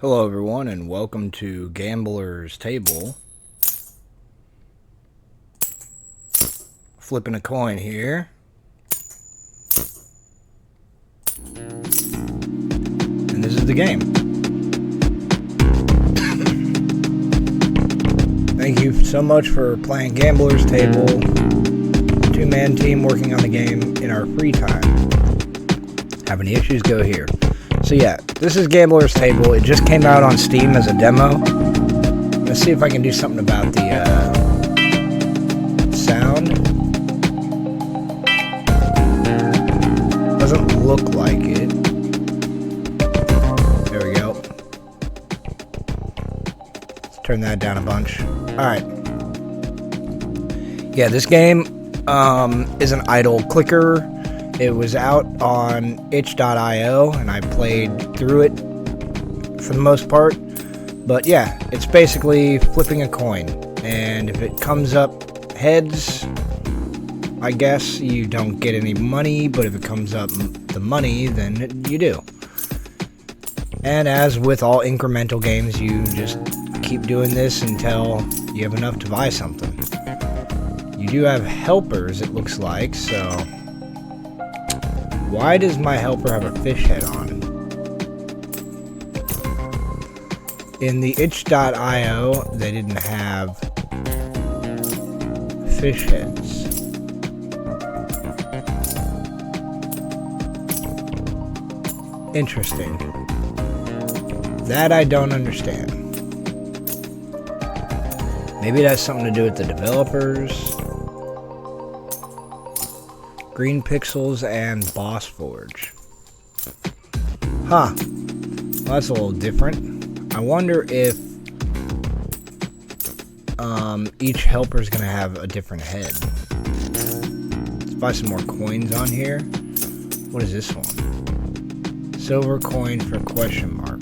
Hello everyone and welcome to Gambler's Table. Flipping a coin here. And this is the game. Thank you so much for playing Gambler's Table. Two-man team working on the game in our free time. Have any issues, go here. So yeah, this is Gambler's Table. It just came out on Steam as a demo. Let's see if I can do something about the sound. Doesn't look like it. There we go. Let's turn that down a bunch. Alright. Yeah, this game is an idle clicker. It was out on itch.io, and I played through it for the most part. But yeah, it's basically flipping a coin. And if it comes up heads, I guess you don't get any money. But if it comes up the money, then you do. And as with all incremental games, you just keep doing this until you have enough to buy something. You do have helpers, it looks like, so... Why does my helper have a fish head on? In the itch.io, they didn't have fish heads. Interesting. That I don't understand. Maybe it has something to do with the developers. Green Pixels and Boss Forge. Huh. Well, that's a little different. I wonder if each helper is going to have a different head. Let's buy some more coins on here. What is this one? Silver coin for question mark.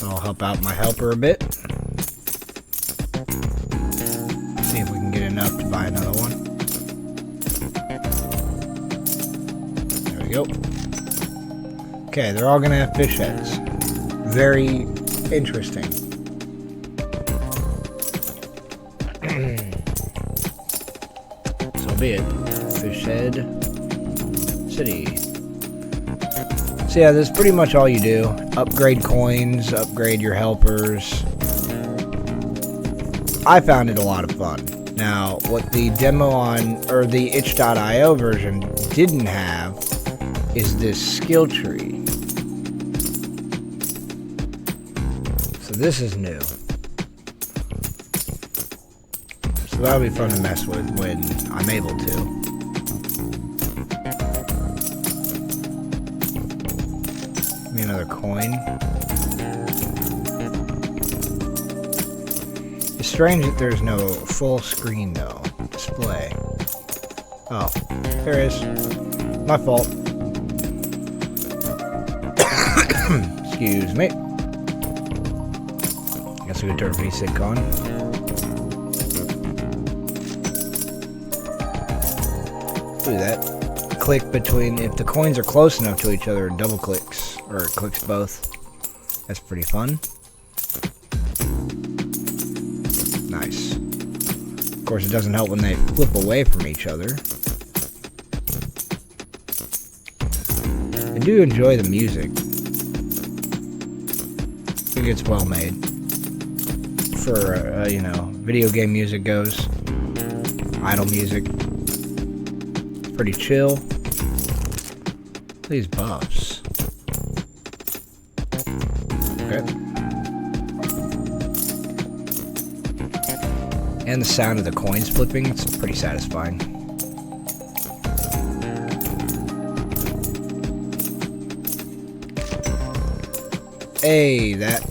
I'll help out my helper a bit. See if we can get enough to buy another one. There we go. Okay, they're all gonna have fish heads. Very interesting. So be it. Fish head city. So yeah, that's pretty much all you do. Upgrade coins, upgrade your helpers. I found it a lot of fun. Now, what the demo on, or the itch.io version didn't have is this skill tree. So this is new. So that'll be fun to mess with when I'm able to. Give me another coin. It's strange that there's no full screen, though, display. Oh, there is. My fault. Excuse me. Guess we could turn VSync on. Do that. Click between, if the coins are close enough to each other, it double clicks, or it clicks both. That's pretty fun. Nice. Of course, it doesn't help when they flip away from each other. I do enjoy the music. I think it's well made. For, you know, video game music goes. Idle music. It's pretty chill. These buffs. Okay. And the sound of the coins flipping, it's pretty satisfying. Hey, that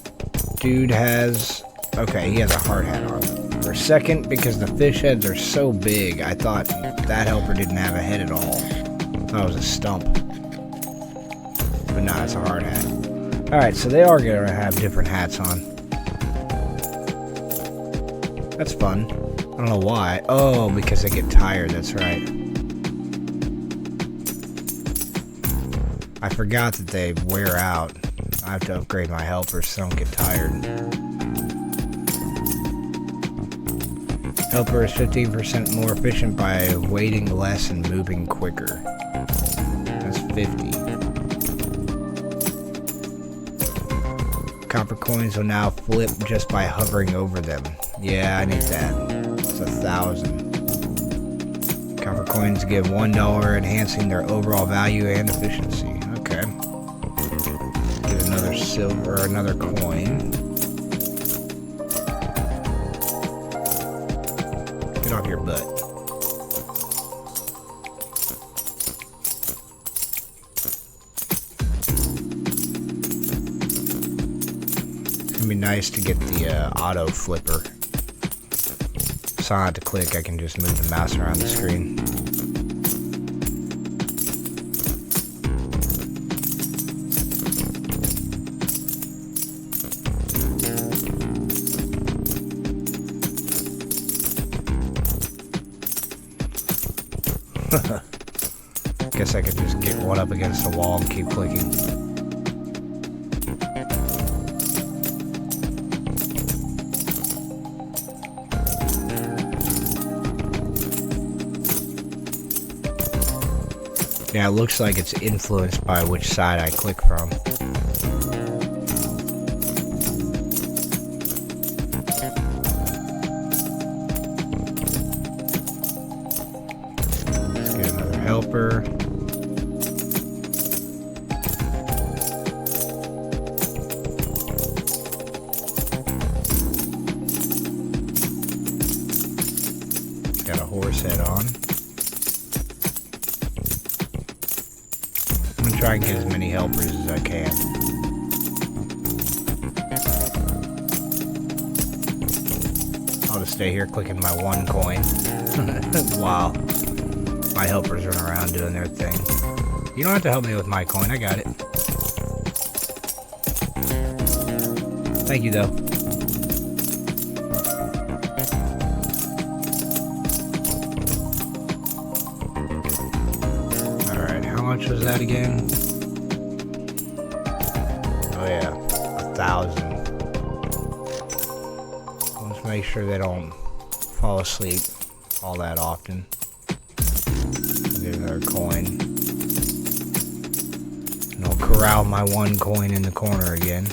dude has... Okay, he has a hard hat on. For a second, because the fish heads are so big, I thought that helper didn't have a head at all. I thought it was a stump. But nah, it's a hard hat. Alright, so they are going to have different hats on. That's fun. I don't know why. Oh, because they get tired, that's right. I forgot that they wear out. I have to upgrade my helpers so I don't get tired. Helper is 15% more efficient by waiting less and moving quicker. That's 50. Copper coins will now flip just by hovering over them. Yeah, I need that. It's 1,000. Copper coins give $1, enhancing their overall value and efficiency. Okay. Get another silver, or another coin. Get off your butt. It's gonna be nice to get the auto flipper. So I don't have to click, I can just move the mouse around the screen. Guess I could just get one up against the wall and keep clicking. Yeah, it looks like it's influenced by which side I click from. Let's get another helper. Got a horse head on. Try and get as many helpers as I can. I'll just stay here clicking my one coin while my helpers run around doing their thing. You don't have to help me with my coin, I got it. Thank you though. How much was that again? Oh yeah, 1,000. Let's make sure they don't fall asleep all that often. Get another coin. And I'll corral my one coin in the corner again.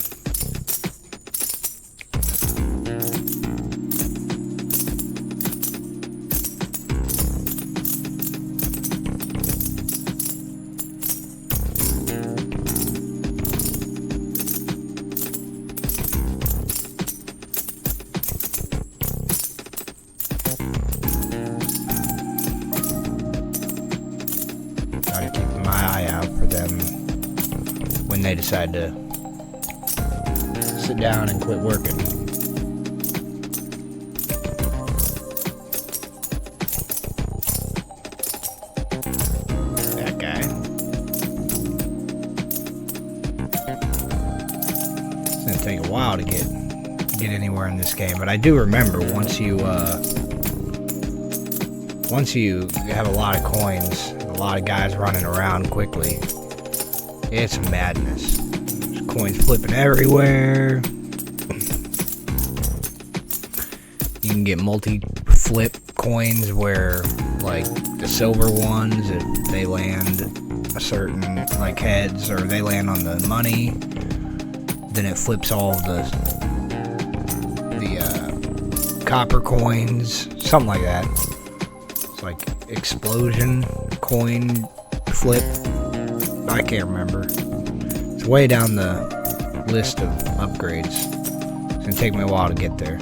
When they decide to sit down and quit working. That guy. It's gonna take a while to get anywhere in this game, but I do remember once you have a lot of coins, a lot of guys running around quickly. It's madness. There's coins flipping everywhere. You can get multi-flip coins where, like, the silver ones, if they land a certain, like, heads, or they land on the money, then it flips all of the copper coins, something like that. It's like explosion coin flip. I can't remember. It's way down the list of upgrades. It's gonna take me a while to get there.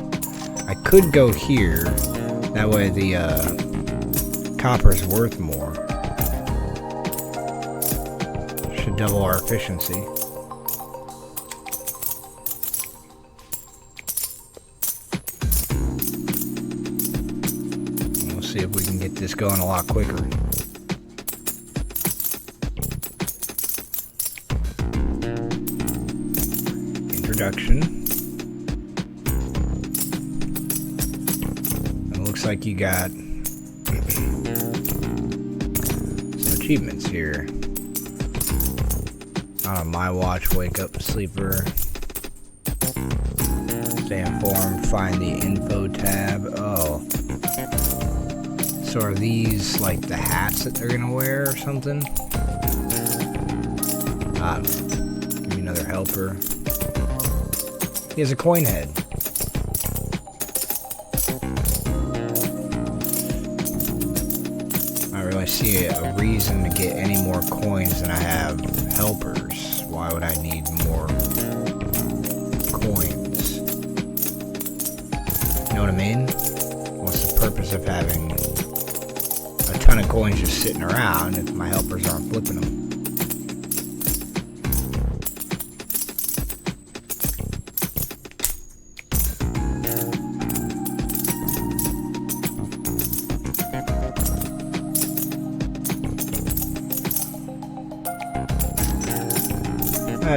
I could go here. That way the copper's worth more. Should double our efficiency. We'll see if we can get this going a lot quicker. Introduction. It looks like you got some achievements here. Not on my watch. Wake up, sleeper. Stay informed. Find the info tab. Oh. So are these like the hats that they're gonna wear or something? Give me another helper. He has a coin head. I don't really see a reason to get any more coins than I have helpers. Why would I need more coins? You know what I mean? What's the purpose of having a ton of coins just sitting around if my helpers aren't flipping them?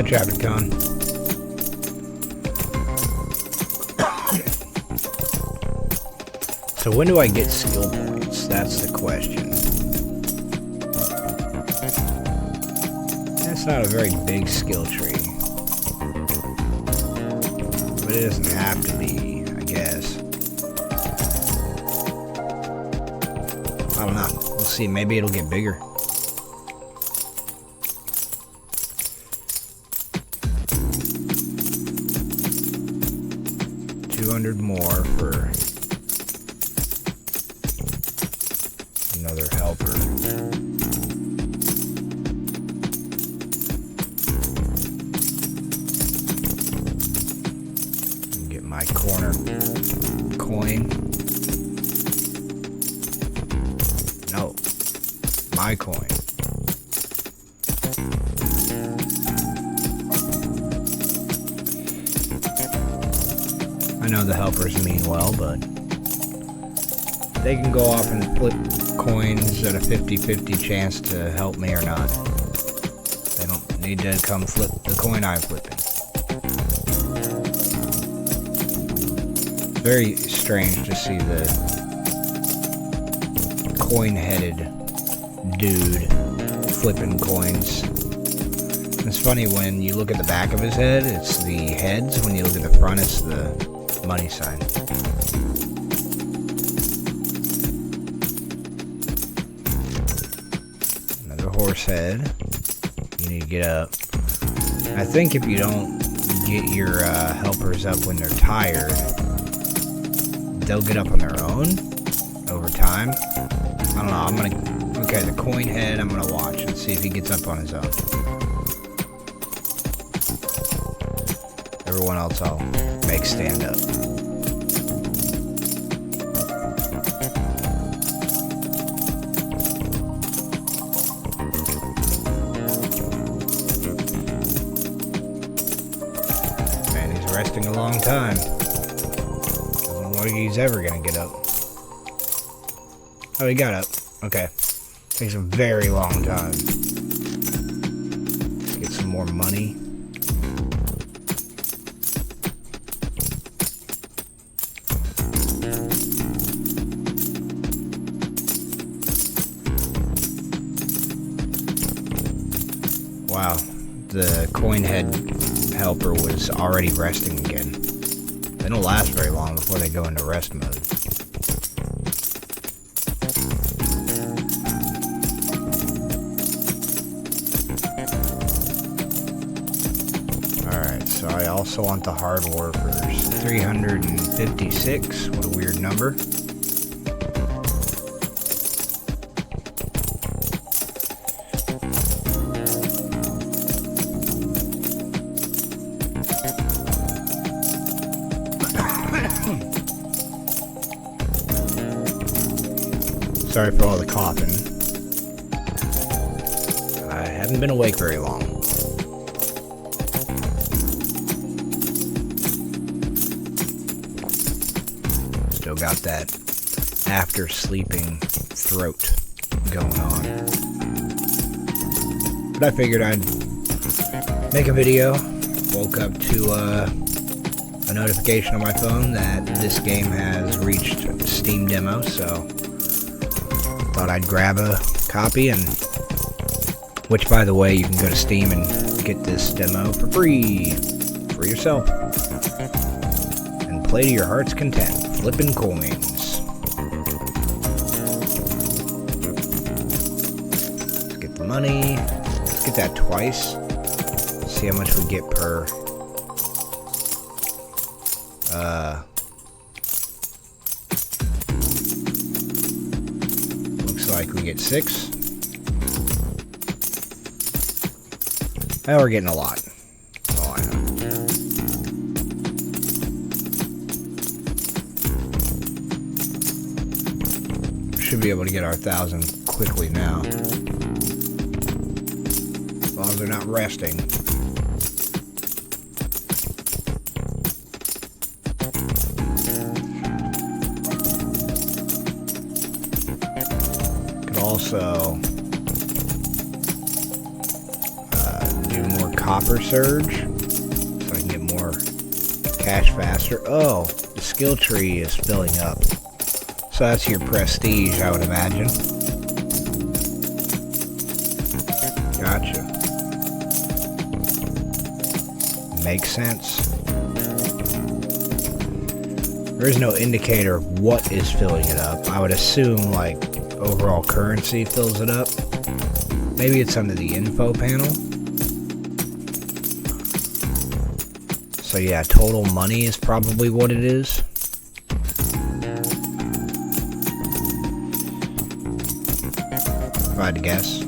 Traffic cone. So when do I get skill points? That's the question. That's not a very big skill tree. But it doesn't have to be, I guess. I don't know. We'll see. Maybe it'll get bigger. More for another helper. Get my corner coin. No, my coin. I know the helpers mean well, but they can go off and flip coins at a 50-50 chance to help me or not. They don't need to come flip the coin I'm flipping. Very strange to see the coin-headed dude flipping coins. It's funny when you look at the back of his head, it's the heads. When you look at the front, it's the money sign. Another horse head. You need to get up. I think if you don't get your helpers up when they're tired, they'll get up on their own over time. I don't know. Okay, the coin head, I'm gonna watch and see if he gets up on his own. Everyone else I'll make stand up. Man, he's resting a long time. Doesn't look like he's ever gonna get up. Oh, he got up. Okay. Takes a very long time. Let's get some more money. Wow, the coin head helper was already resting again. They don't last very long before they go into rest mode. Alright, so I also want the hard workers. 356, what a weird number. Sorry for all the coughing. I haven't been awake very long. Still got that after sleeping throat going on. But I figured I'd make a video. Woke up to a notification on my phone that this game has reached Steam demo, so thought I'd grab a copy and Which, by the way, you can go to Steam and get this demo for free for yourself. And play to your heart's content, flipping coins. Let's get the money. Let's get that twice. See how much we get per... looks like we get 6. Now we're getting a lot. That's all I know. Should be able to get our 1,000 quickly now. As long as they're not resting. Could also do more copper surge so I can get more cash faster. Oh, the skill tree is filling up. So that's your prestige, I would imagine. Gotcha. Makes sense. There is no indicator of what is filling it up. I would assume, like, overall currency fills it up. Maybe it's under the info panel. So yeah, total money is probably what it is. If I had to guess.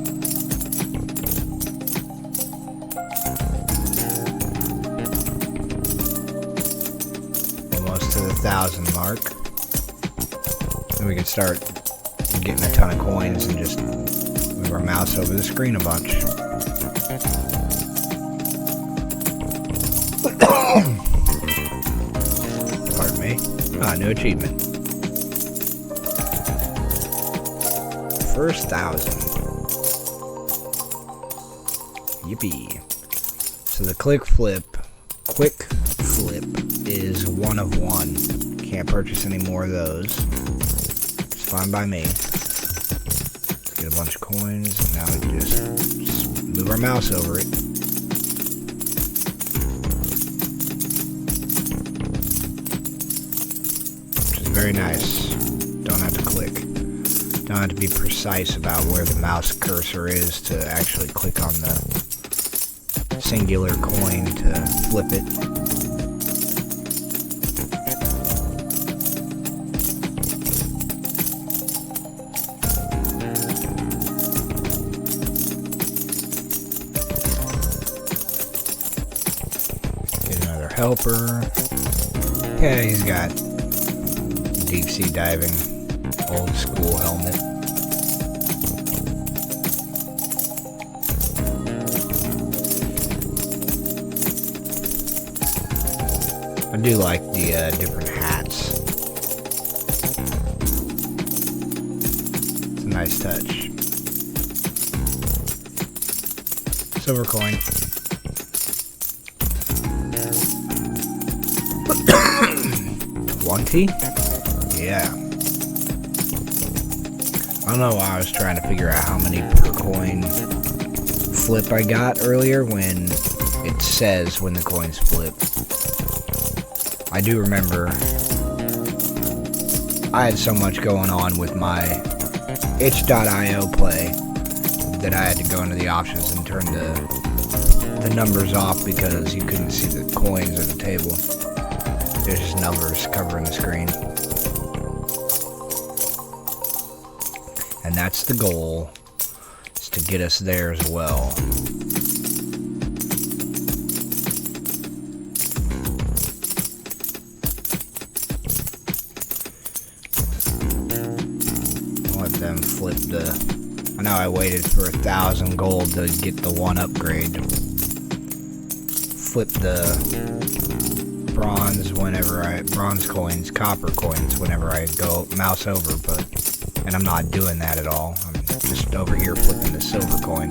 Almost to the 1,000 mark. Then we can start getting a ton of coins and just move our mouse over the screen a bunch. Pardon me. Ah, new achievement. First 1,000. Yippee. So the quick flip is 1 of 1. Can't purchase any more of those. It's fine by me. Let's get a bunch of coins, and now we just move our mouse over it. Which is very nice. Don't have to click. Don't have to be precise about where the mouse cursor is to actually click on the singular coin to flip it. Get another helper. Yeah, he's got deep sea diving. Old school helmet. I do like the different hats. It's a nice touch. Silver coin. $20? Yeah. I don't know why I was trying to figure out how many per coin flip I got earlier when it says when the coins flip. I do remember I had so much going on with my itch.io play that I had to go into the options and turn the numbers off because you couldn't see the coins at the table. There's just numbers covering the screen. And that's the goal, is to get us there as well. I'll let them flip the... I know I waited for 1,000 gold to get the one upgrade. Flip the bronze bronze coins, copper coins whenever I go mouse over, and I'm not doing that at all. I'm just over here flipping the silver coin.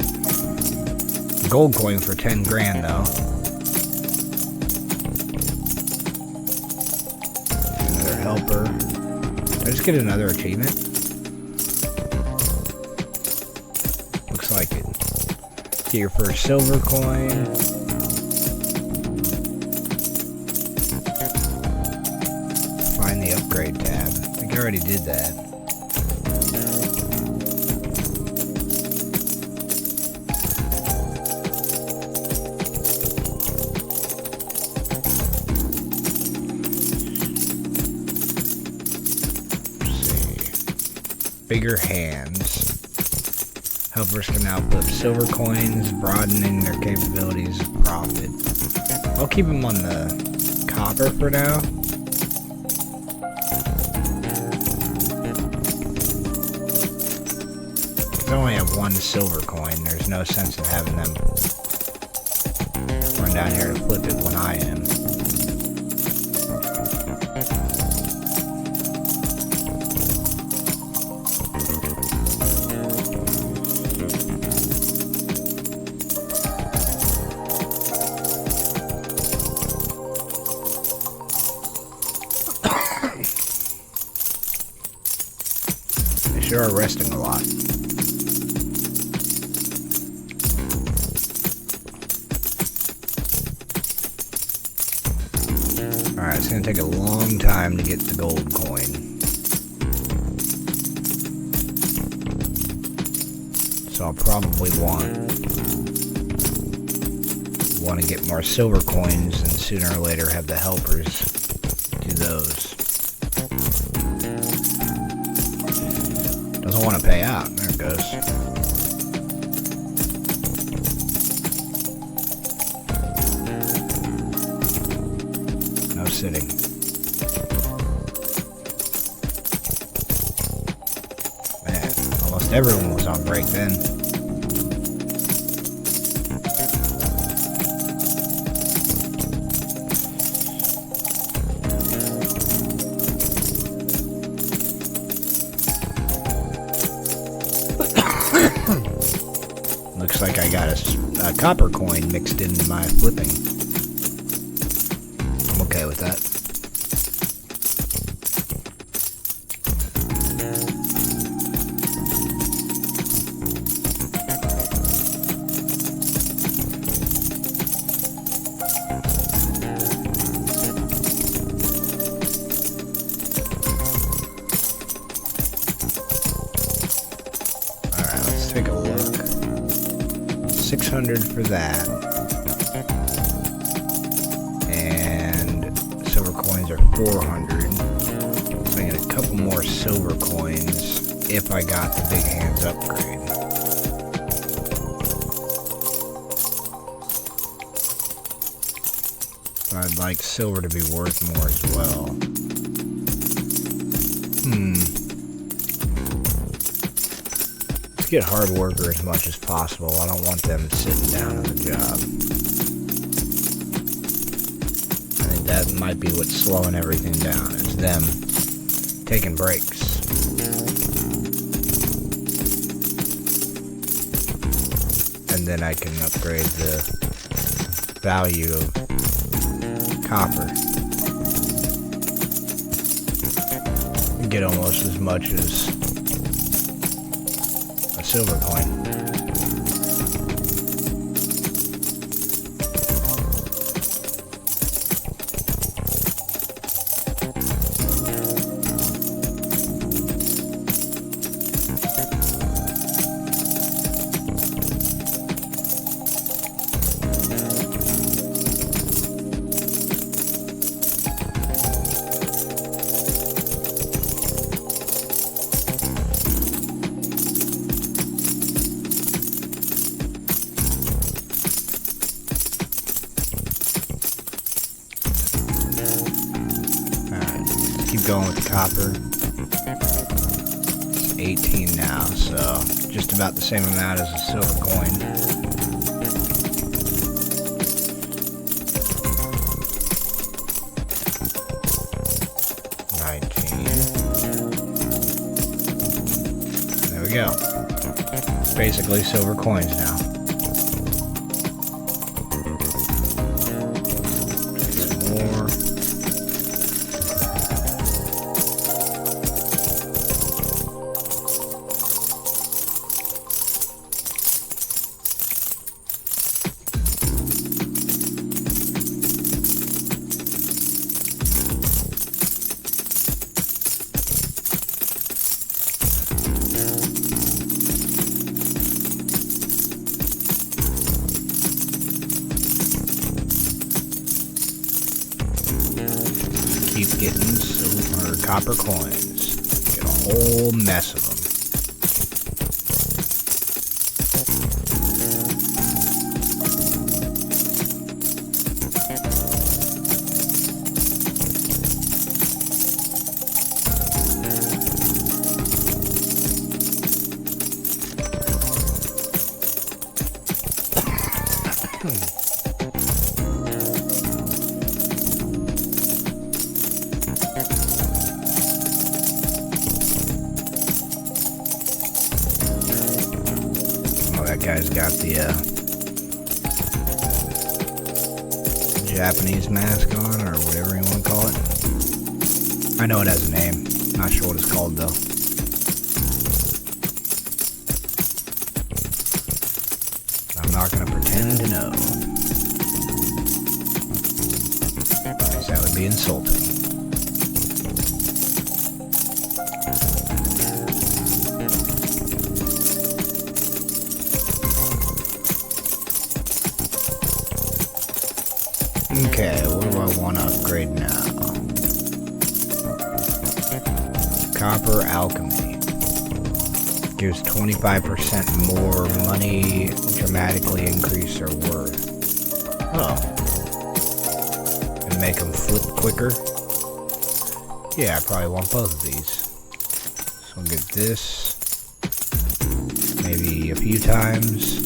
Gold coin for 10 grand though. Another helper. Did I just get another achievement? Looks like it. Get your first silver coin. Find the upgrade tab. I think I already did that. Bigger hands. Helpers can now flip silver coins, broadening their capabilities of profit. I'll keep them on the copper for now. I only have one silver coin. There's no sense in having them run down here to flip it when I am. They sure are resting a lot. Alright, it's gonna take a long time to get the gold coin. So I'll probably want to get more silver coins and sooner or later have the helpers do those. Doesn't want to pay out. There it goes. No sitting. Man, almost everyone was on break then. Looks like I got a copper coin mixed into my flipping. I'm okay with that. Alright, let's take a look. 600 for that. And silver coins are 400. So I get a couple more silver coins if I got the big hands upgrade. So I'd like silver to be worth more as well. Get hard worker as much as possible. I don't want them sitting down on the job. I think that might be what's slowing everything down, is them taking breaks. And then I can upgrade the value of copper. Get almost as much as silver coin. Going with the copper. It's 18 now, so just about the same amount as a silver coin. There we go. Basically silver coins now. Some more. getting silver copper coins. Get a whole mess of them. That guy's got the Japanese mask on, or whatever you want to call it. I know it has a name. Not sure what it's called though. I'm not going to pretend to know, because that would be insulting. Okay, what do I want to upgrade now? Copper Alchemy. Gives 25% more money, dramatically increase their worth. Oh. And make them flip quicker? Yeah, I probably want both of these. So I'll get this. Maybe a few times.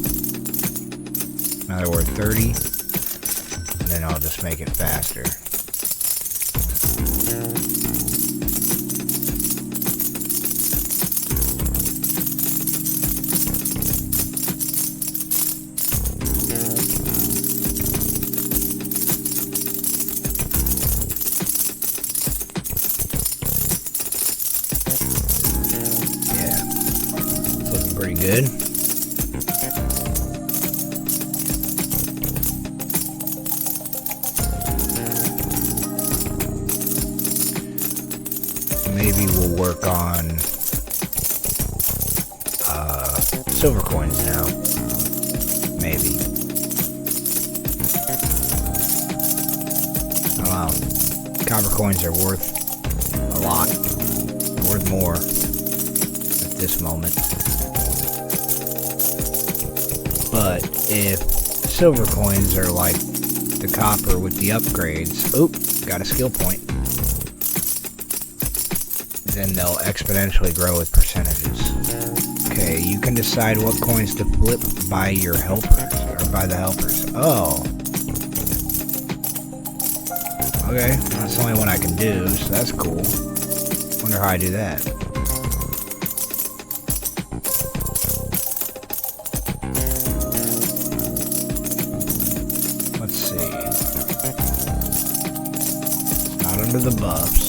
Now they're worth 30. Then I'll just make it faster. Yeah, it's looking pretty good. Maybe we'll work on silver coins now. Maybe. I don't know. Copper coins are worth a lot. They're worth more at this moment. But if silver coins are like the copper with the upgrades, oop, got a skill point. Then they'll exponentially grow with percentages. Okay, you can decide what coins to flip by your helpers, or by the helpers. Oh. Okay, that's the only one I can do, so that's cool. Wonder how I do that. Let's see. It's not under the buffs.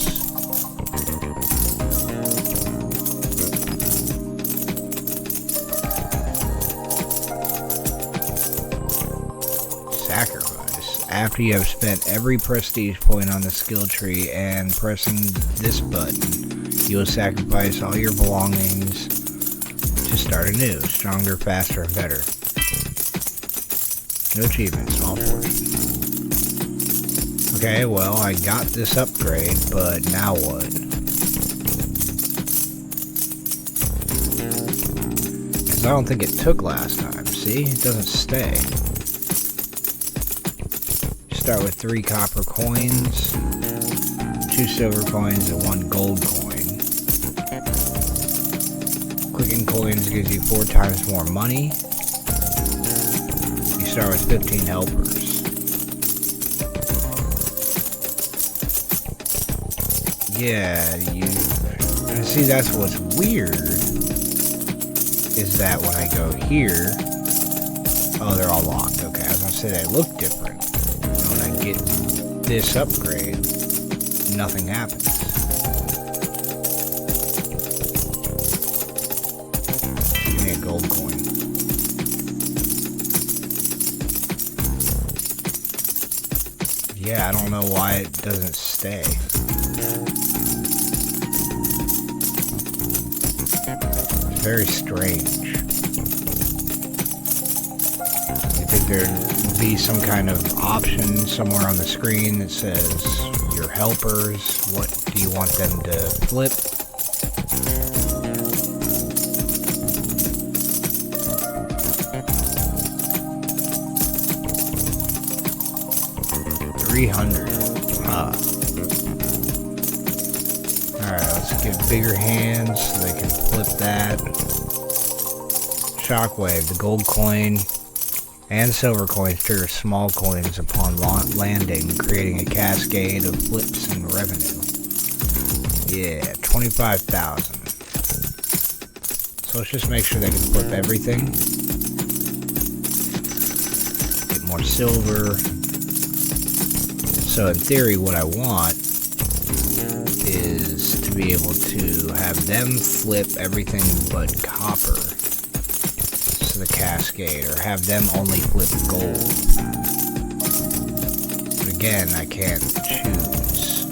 Sacrifice. After you have spent every prestige point on the skill tree and pressing this button, you will sacrifice all your belongings to start anew, stronger, faster, and better. No achievement, small portion. Okay, well, I got this upgrade, but now what? Because I don't think it took last time, see? It doesn't stay. Start with 3 copper coins, 2 silver coins, and 1 gold coin. Clicking coins gives you 4 times more money. You start with 15 helpers. Yeah, and see, that's what's weird, is that when I go here, oh, they're all locked. Okay, I was gonna say they look different. When I get this upgrade, nothing happens. Give me a gold coin. Yeah, I don't know why it doesn't stay. It's very strange. You think there'd be some kind of option somewhere on the screen that says your helpers. What do you want them to flip? $300. Alright, let's get bigger hands so they can flip that. Shockwave, the gold coin and silver coins trigger small coins upon landing, creating a cascade of flips and revenue. Yeah, 25,000. So let's just make sure they can flip everything. Get more silver. So in theory, what I want is to be able to have them flip everything but copper. So the cascade, or have them only flip gold. But again, I can't choose.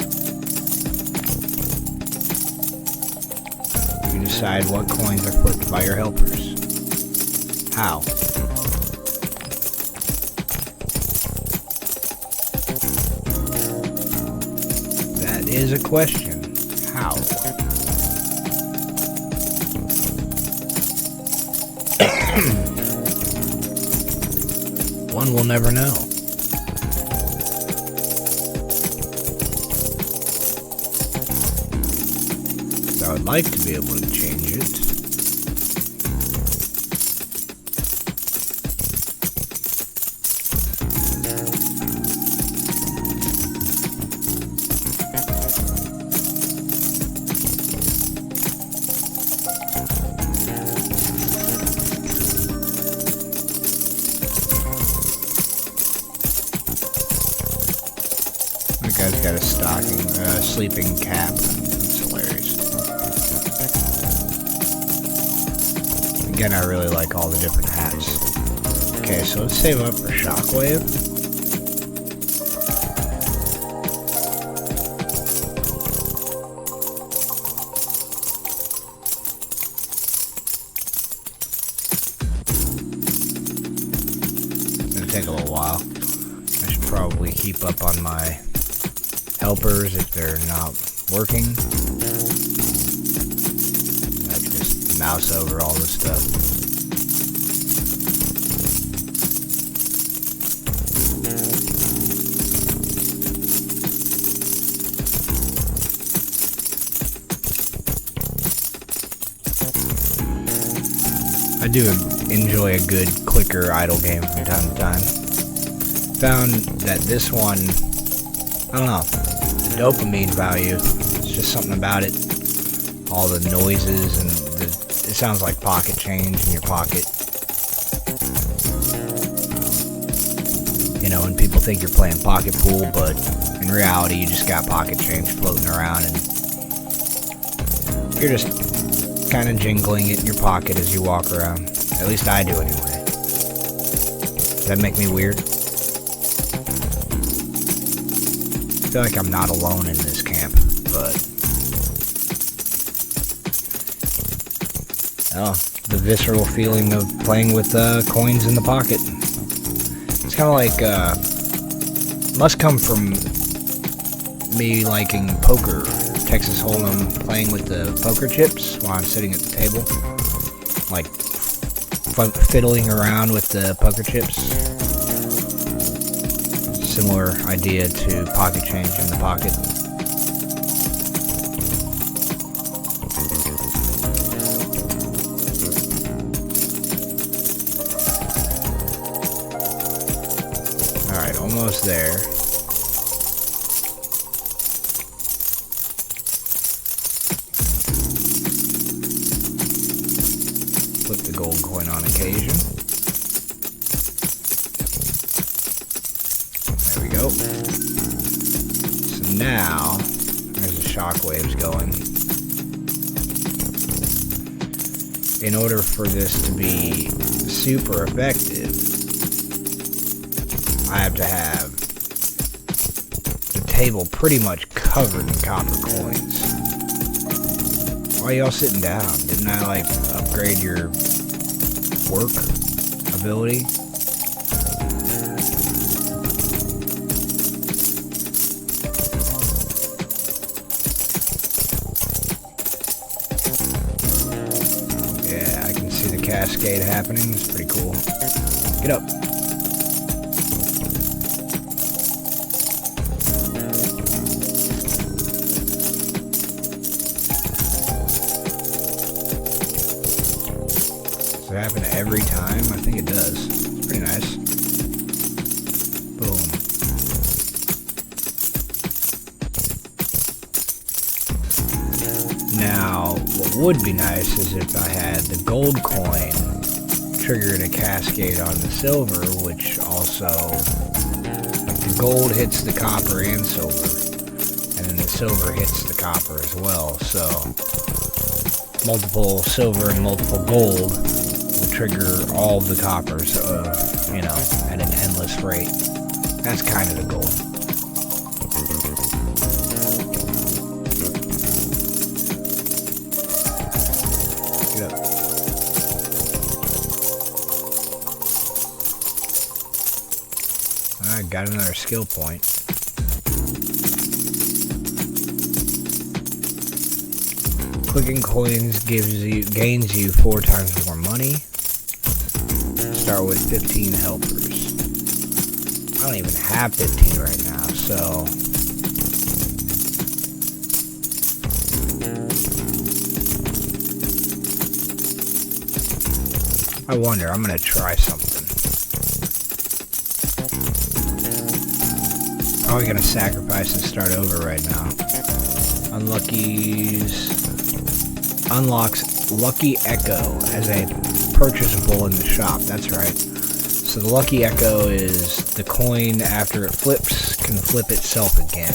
You can decide what coins are flipped by your helpers. How? That is a question. How? One will never know. So I would like to be able to change it. That guy's got a sleeping cap. That's hilarious. Again, I really like all the different hats. Okay, so let's save up for Shockwave. It's gonna take a little while. I should probably keep up on my helpers if they're not working. I can just mouse over all this stuff. I do enjoy a good clicker idle game from time to time. Found that this one, I don't know, the dopamine value, it's just something about it. All the noises and it sounds like pocket change in your pocket. You know, when people think you're playing pocket pool, but in reality you just got pocket change floating around and you're just kind of jingling it in your pocket as you walk around. At least I do anyway. Does that make me weird? I feel like I'm not alone in this camp, but oh, the visceral feeling of playing with coins in the pocket. It's kind of like must come from me liking poker, Texas Hold'em, playing with the poker chips while I'm sitting at the table, like fiddling around with the poker chips. Similar idea to pocket change in the pocket. Alright, almost there. Flip the gold coin on occasion. There we go. So now, there's the shockwaves going. In order for this to be super effective, I have to have the table pretty much covered in copper coins. Why are y'all sitting down? Didn't I, like, upgrade your work ability? cascade happening. It's pretty cool. Get up. Does it happen every time? I think it does. It's pretty nice. Boom. Now, what would be nice is if I had the gold coin triggered a cascade on the silver, which also, like, the gold hits the copper and silver, and then the silver hits the copper as well. So, multiple silver and multiple gold will trigger all of the coppers, you know, at an endless rate. That's kind of the goal. Alright, got another skill point. Clicking coins gains you 4 times more money. Start with 15 helpers. I don't even have 15 right now, so I wonder, I'm gonna try something. Probably gonna sacrifice and start over right now. Unlocks Lucky Echo as a purchasable in the shop. That's right. So the Lucky Echo is the coin after it flips can flip itself again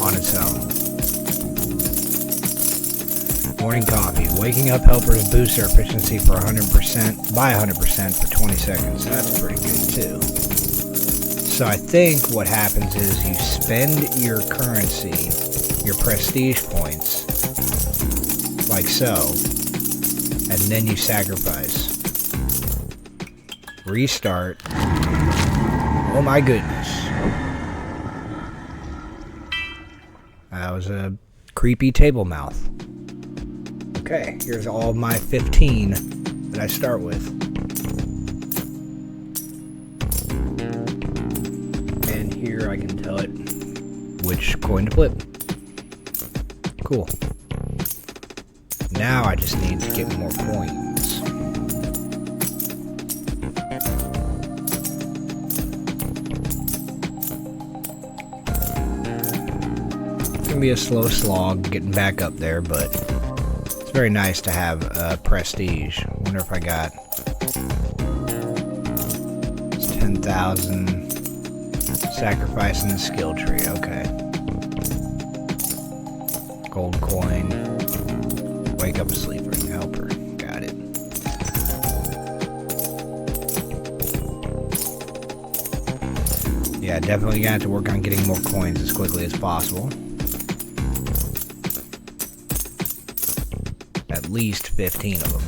on its own. Morning coffee. Waking up helpers boost their efficiency for 100% by 100% for 20 seconds. That's pretty good too. So I think what happens is you spend your currency, your prestige points, like so, and then you sacrifice. Restart. Oh my goodness. That was a creepy table mouth. Okay, here's all of my 15 that I start with. And here I can tell it which coin to flip. Cool. Now I just need to get more coins. It's gonna be a slow slog getting back up there, but it's very nice to have prestige. I wonder if I got 10,000 sacrificing the skill tree. Okay. Gold coin. Wake up a sleeper. Helper. Got it. Yeah, definitely gonna have to work on getting more coins as quickly as possible. At least 15 of them.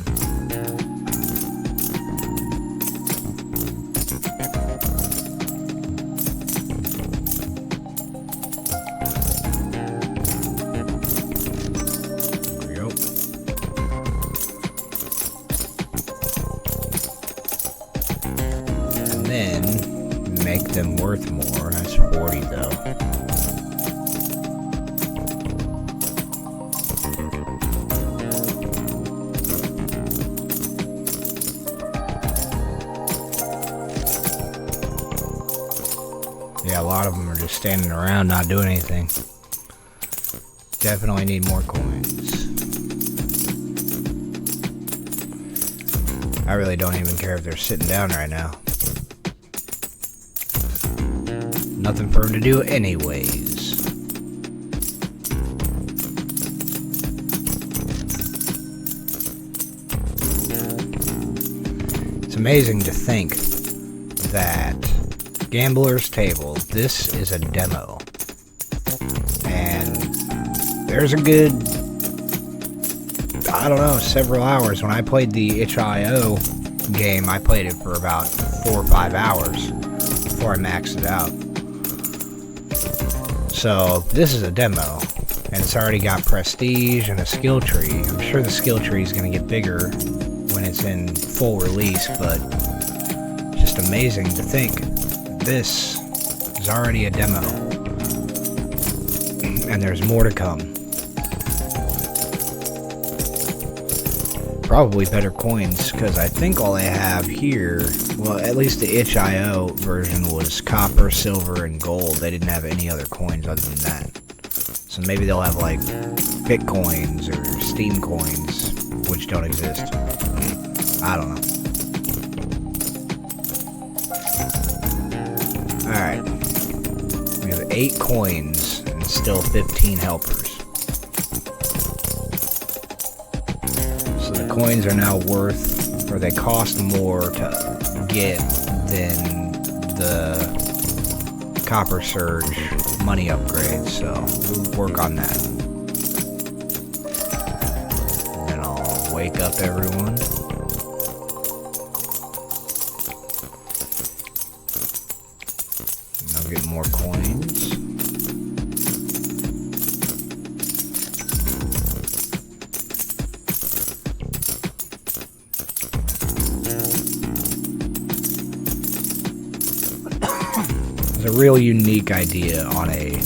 Make them worth more. That's 40 though. Yeah, a lot of them are just standing around not doing anything. Definitely need more coins. I really don't even care if they're sitting down right now. Nothing for him to do anyways. It's amazing to think that Gambler's Table, this is a demo. And there's a good, I don't know, several hours. When I played the itch.io game, I played it for about 4 or 5 hours before I maxed it out. So this is a demo, and it's already got prestige and a skill tree. I'm sure the skill tree is going to get bigger when it it's in full release, but just amazing to think this is already a demo, and there's more to come. Probably better coins, because I think all they have here, well, at least the itch.io version was copper, silver, and gold. They didn't have any other coins other than that. So maybe they'll have like Bitcoins or Steam coins, which don't exist. I don't know. Alright. We have 8 coins and still 15 helpers. Coins are now worth, or they cost more to get than the Copper Surge money upgrade, so we'll work on that. And then I'll wake up everyone. And I'll get more coins. A real unique idea on a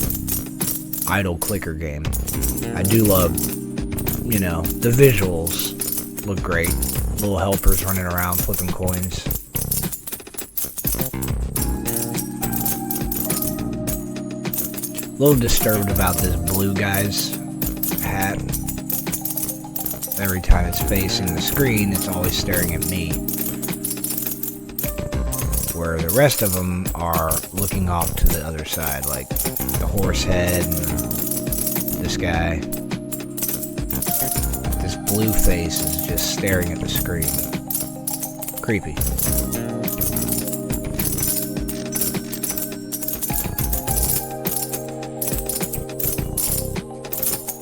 idle clicker game. I do love, you know, the visuals look great. Little helpers running around flipping coins. A little disturbed about this blue guy's hat. Every time it's facing the screen, it's always staring at me. Where the rest of them are looking off to the other side, like the horse head and this guy. This blue face is just staring at the screen. Creepy.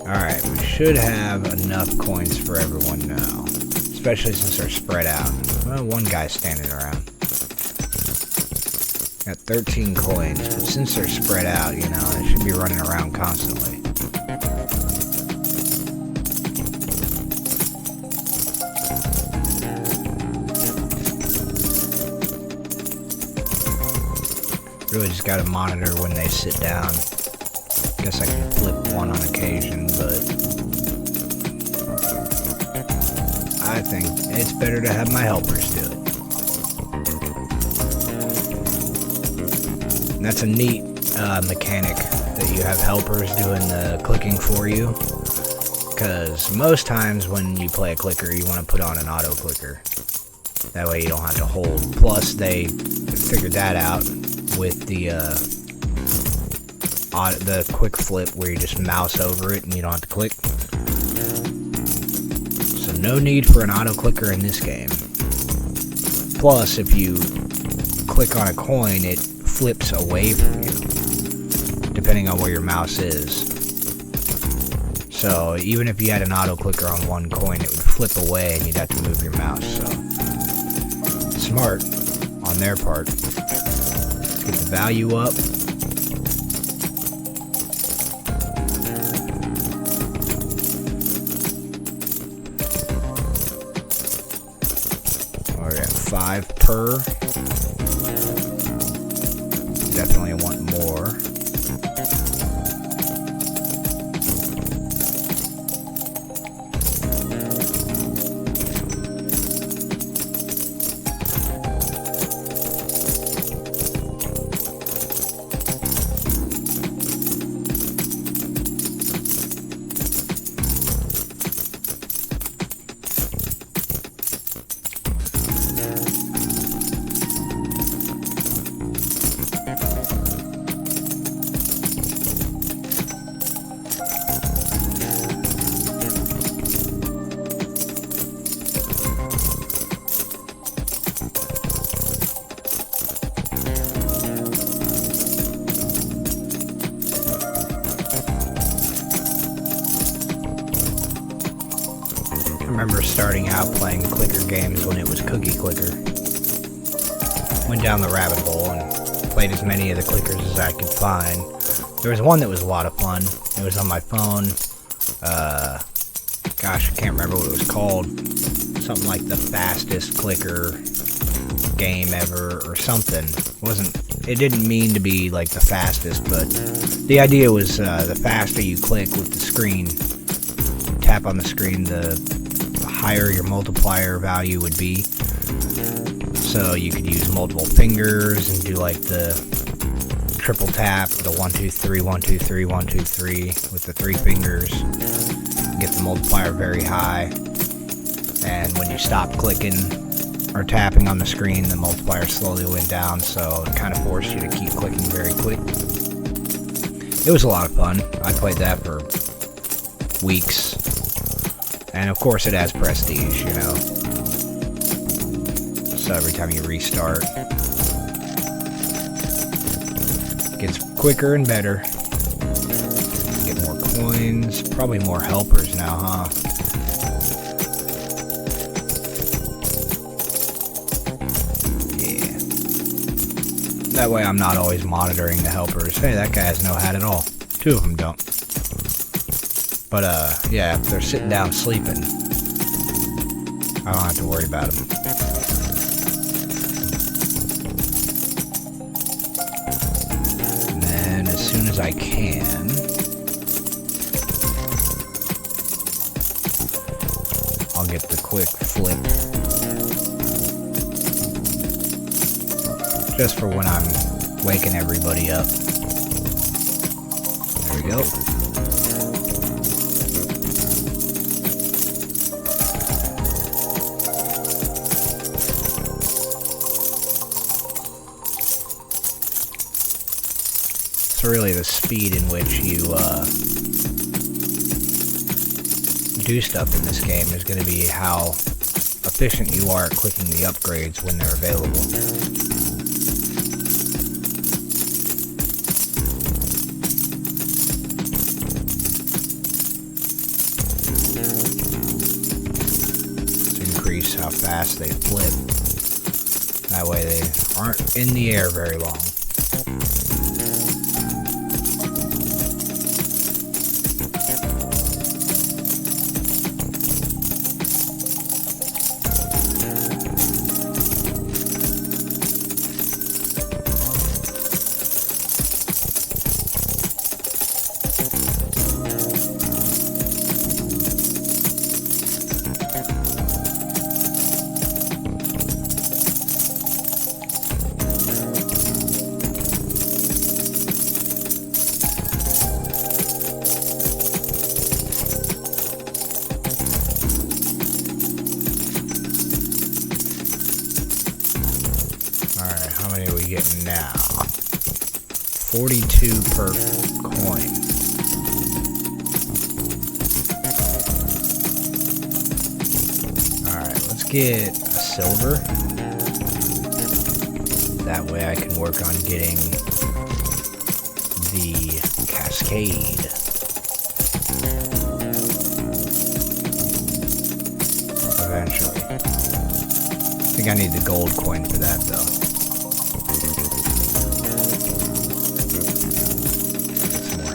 Alright, we should have enough coins for everyone now. Especially since they're spread out. Well, one guy's standing around. Got 13 coins, but since they're spread out, you know, they should be running around constantly. Really just gotta monitor when they sit down. Guess I can flip one on occasion, but I think it's better to have my helpers do it. And that's a neat mechanic that you have helpers doing the clicking for you, because most times when you play a clicker you want to put on an auto clicker, that way you don't have to hold. Plus they figured that out with the quick flip where you just mouse over it and you don't have to click, so no need for an auto clicker in this game. Plus if you click on a coin, it flips away from you, depending on where your mouse is. So even if you had an auto clicker on one coin, it would flip away and you'd have to move your mouse. So smart on their part. Let's get the value up. We're at 5 per. Definitely want more. I remember starting out playing clicker games when it was Cookie Clicker. Went down the rabbit hole and played as many of the clickers as I could find. There was one that was a lot of fun. It was on my phone. Gosh, I can't remember what it was called. It's something like the fastest clicker game ever or something. It didn't mean to be like the fastest, but the idea was the faster you click with the screen, tap on the screen, the higher your multiplier value would be. So you could use multiple fingers and do like the triple tap, the 1 2 3 1 2 3 1 2 3 with the 3 fingers. Get the multiplier very high, and when you stop clicking or tapping on the screen, the multiplier slowly went down, so it kind of forced you to keep clicking very quick. It was a lot of fun. I played that for weeks, and of course it has prestige, you know, so every time you restart it gets quicker and better. Get more coins, probably more helpers now, huh? That way I'm not always monitoring the helpers. Hey, that guy has no hat at all. 2 of them don't. But, yeah, if they're sitting down sleeping, I don't have to worry about them. And then, as soon as I can, I'll get the quick flip. Just for when I'm waking everybody up. There we go. It's really the speed in which you do stuff in this game is going to be how efficient you are at clicking the upgrades when they're available. How fast they flip. That way they aren't in the air very long. How many are we getting now? 42 per coin. Alright, let's get a silver. That way I can work on getting the cascade. Eventually. I think I need the gold coin for that though.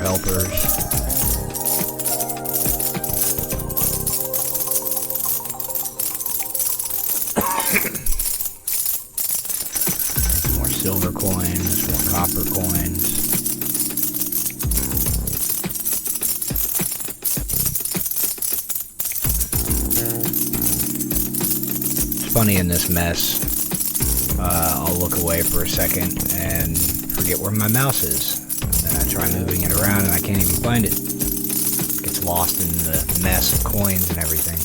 Helpers. More silver coins, more copper coins. It's funny in this mess. I'll look away for a second and forget where my mouse is. And I try moving it around and I can't even find it. It gets lost in the mess of coins and everything.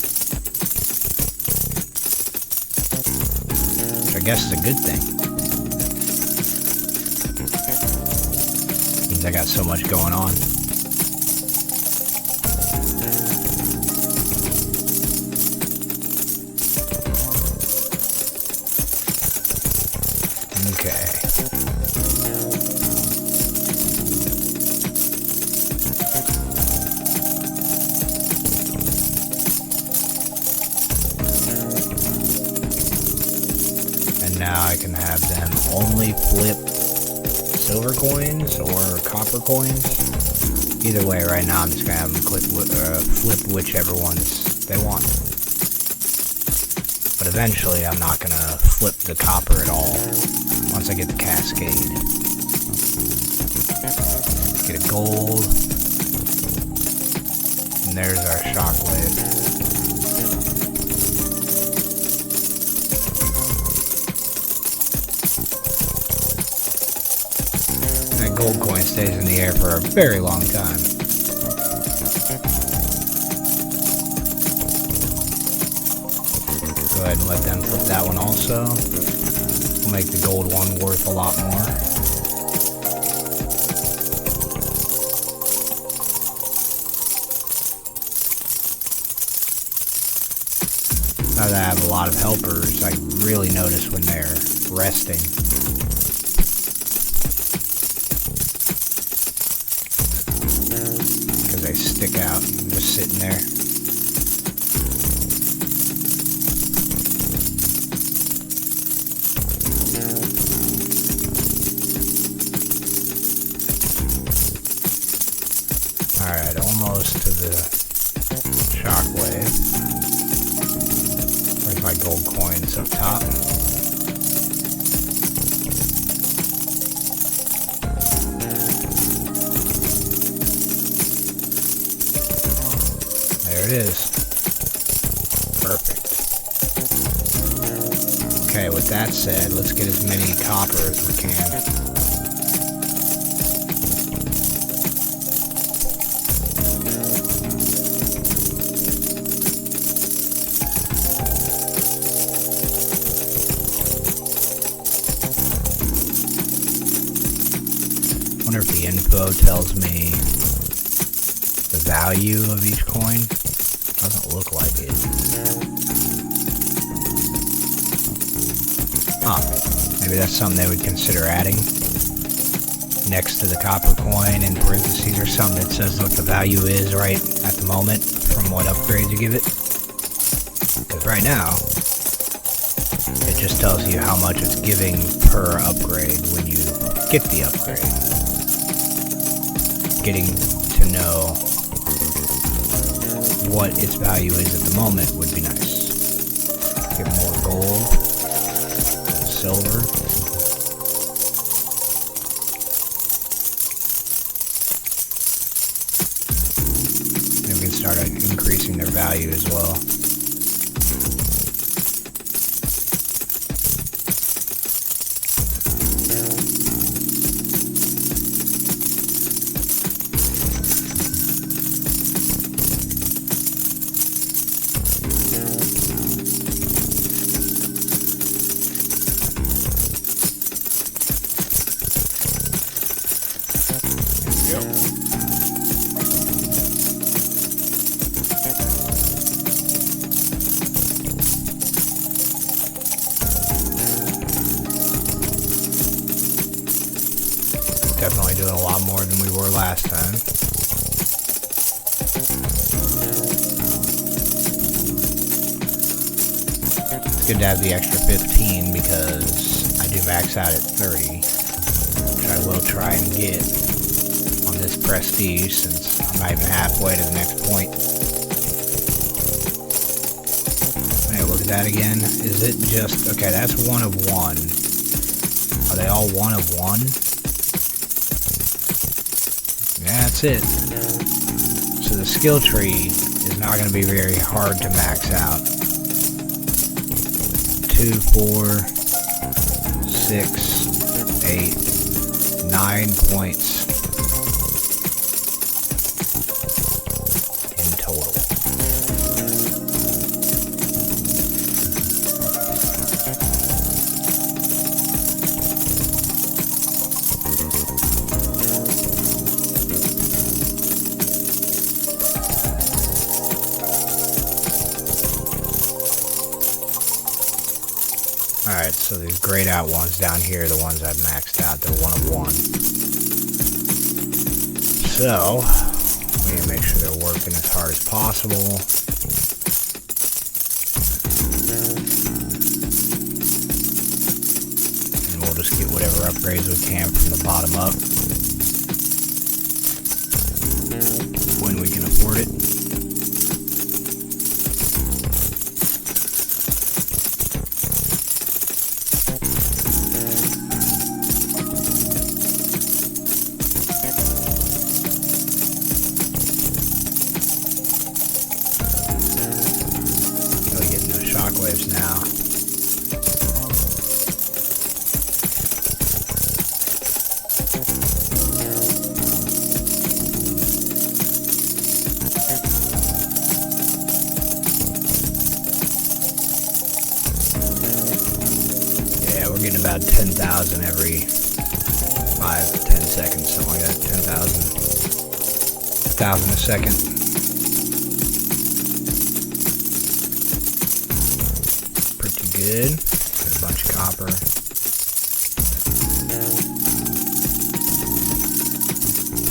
Which I guess is a good thing. Means I got so much going on. Okay. Now I can have them only flip silver coins or copper coins. Either way, right now I'm just gonna have them flip whichever ones they want. eventually I'm not going to flip the copper at all once I get the cascade. Get a gold, and there's our shockwave. That gold coin stays in the air for a very long time. Go ahead and let them flip that one also. We'll make the gold one worth a lot more. Now that I have a lot of helpers, I really notice when they're resting. Because they stick out, just sitting there. Alright, almost to the shockwave. Where's my gold coins up top? There it is. Perfect. Okay, with that said, let's get as many copper as we can. I wonder if the info tells me the value of each coin. Doesn't look like it. Maybe that's something they would consider adding next to the copper coin in parentheses or something that says what the value is right at the moment from what upgrade you give it. Because right now, it just tells you how much it's giving per upgrade when you get the upgrade. Getting to know what its value is at the moment would be nice. Get more gold, silver. And we can start increasing their value as well. Definitely doing a lot more than we were last time. It's good to have the extra 15 because I do max out at 30, which I will try and get on this prestige since I'm not even halfway to the next point. Hey, look at that again. Is it just... okay, that's one of one. Are they all one of one? That's it. So the skill tree is not going to be very hard to max out. 2, 4, 6, 8, 9 points in total. Alright, so these grayed out ones down here are the ones I've maxed out. They're one of one. So, we need to make sure they're working as hard as possible. And we'll just get whatever upgrades we can from the bottom up. When we can afford it. we're getting about 10,000 every 5-10 seconds, something like that. 10,000 a second. Pretty good. Got a bunch of copper.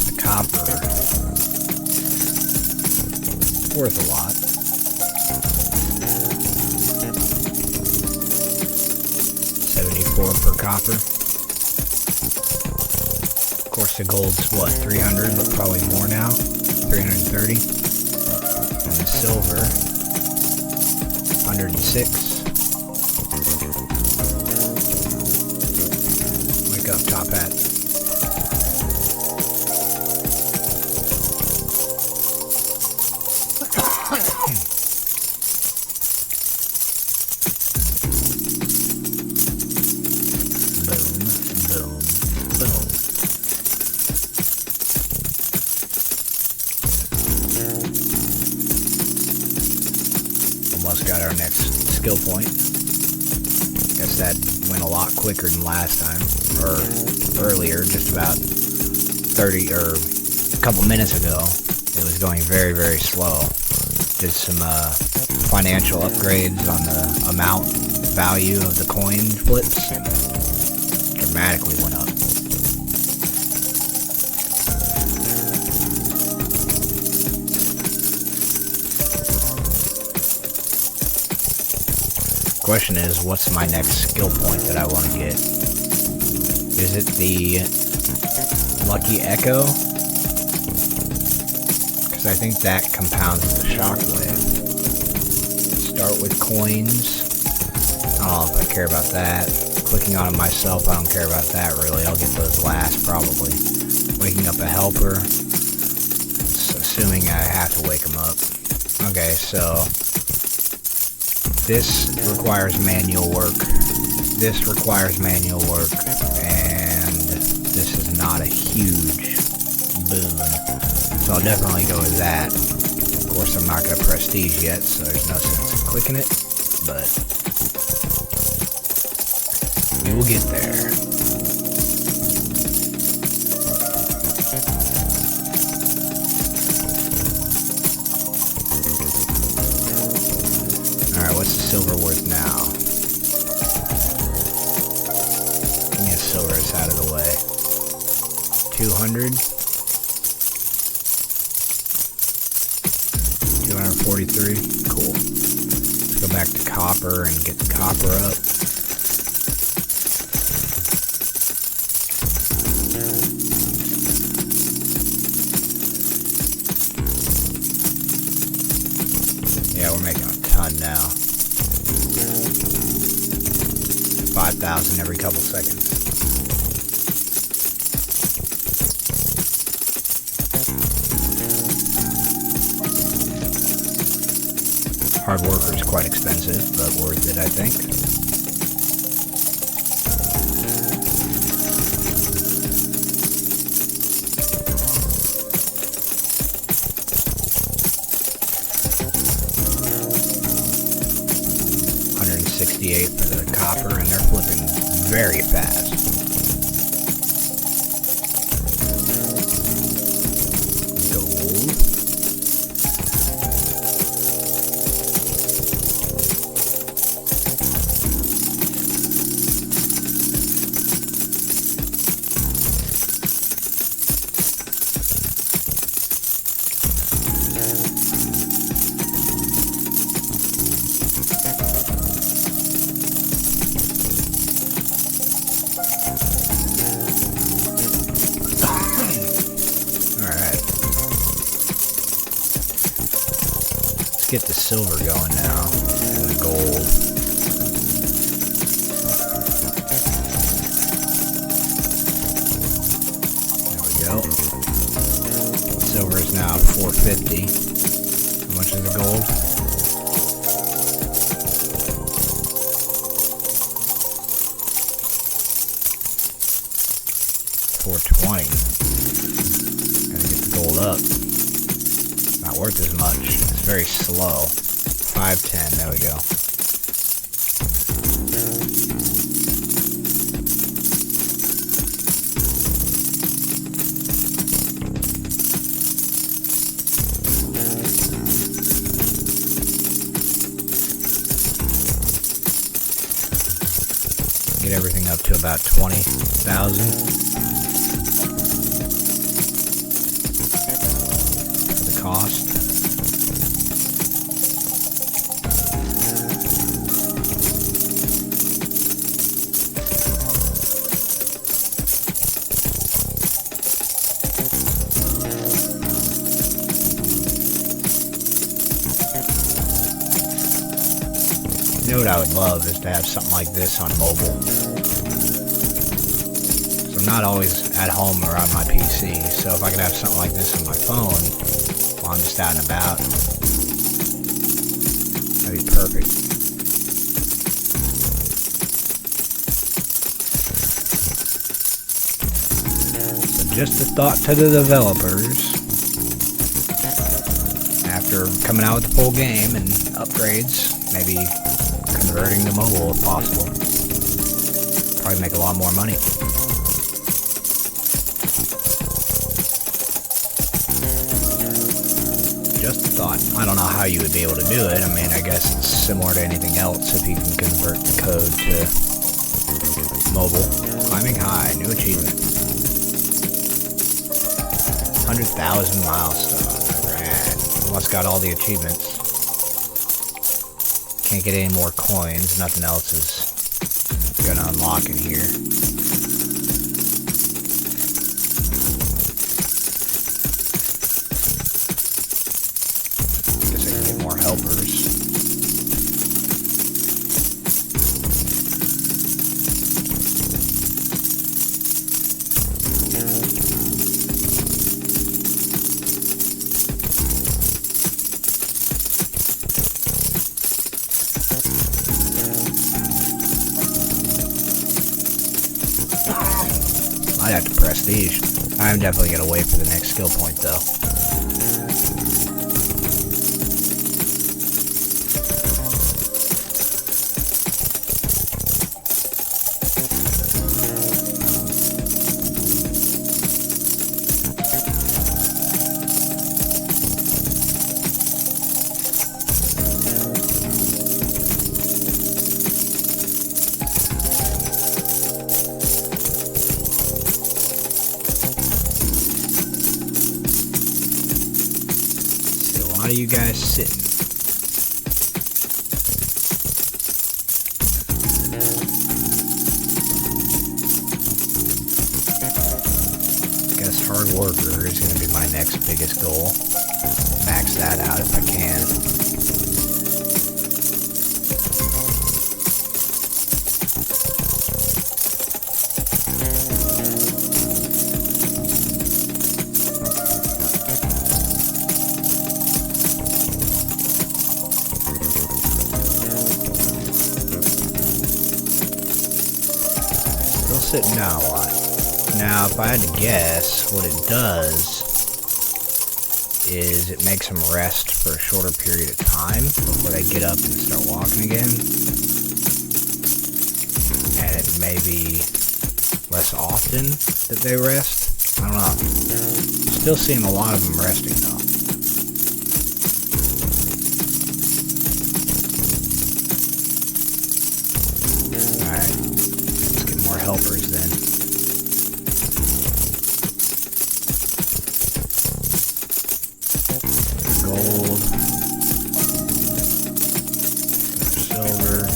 The copper is worth a lot. $74 per copper. Of course, the gold's what, 300, but probably more now. 330. And the silver, 106. Wake up, Top Hat. Almost got our next skill point. Guess that went a lot quicker than last time, or earlier, just about 30 or a couple minutes ago. It was going very, very slow. Did some financial upgrades on the amount value of the coin flips. Dramatically went up. Question is, what's my next skill point that I want to get? Is it the Lucky Echo? Because I think that compounds the shockwave. Start with coins. I don't know if I care about that. Clicking on it myself, I don't care about that really. I'll get those last probably. Waking up a helper. Assuming I have to wake them up. Okay, so this requires manual work. This requires manual work. And this is not a huge boon. So I'll definitely go with that. Of course, I'm not going to prestige yet, so there's no sense in clicking it. But we will get there. Alright, what's the silver worth now? Give me a silver that's out of the way. 200. 243. Cool. Let's go back to copper and get the copper up. Yeah, we're making a ton now. 5,000 every couple seconds. Hard worker is quite expensive, but worth it, I think. $168 for the copper, and they're flipping very fast. Gold. Get the silver going now, and the gold. There we go. Silver is now 450. How much is the gold? $420. Gotta get the gold up. Not worth as much. It's very slow. 510, there we go. get everything up to about 20,000 for the cost. You know what I would love is to have something like this on mobile. So I'm not always at home or on my PC, so if I could have something like this on my phone while I'm just out and about, that'd be perfect. So just a thought to the developers. After coming out with the full game and upgrades, maybe converting to mobile if possible. Probably make a lot more money. Just a thought. I don't know how you would be able to do it. I mean, I guess it's similar to anything else if you can convert the code to mobile. Climbing high, new achievement. 100,000 milestone. Almost got all the achievements. Can't get any more coins. Nothing else is gonna unlock in here. Guess I can get more helpers. I'd have to prestige. I'm definitely gonna wait for the next skill point though. A lot of you guys sitting. Guess hard worker is going to be my next biggest goal. Max that out if I can. Sitting down a lot. Now, if I had to guess, what it does is it makes them rest for a shorter period of time before they get up and start walking again. And it may be less often that they rest. I don't know. Still seeing a lot of them resting though. Helpers then. Gold. Silver.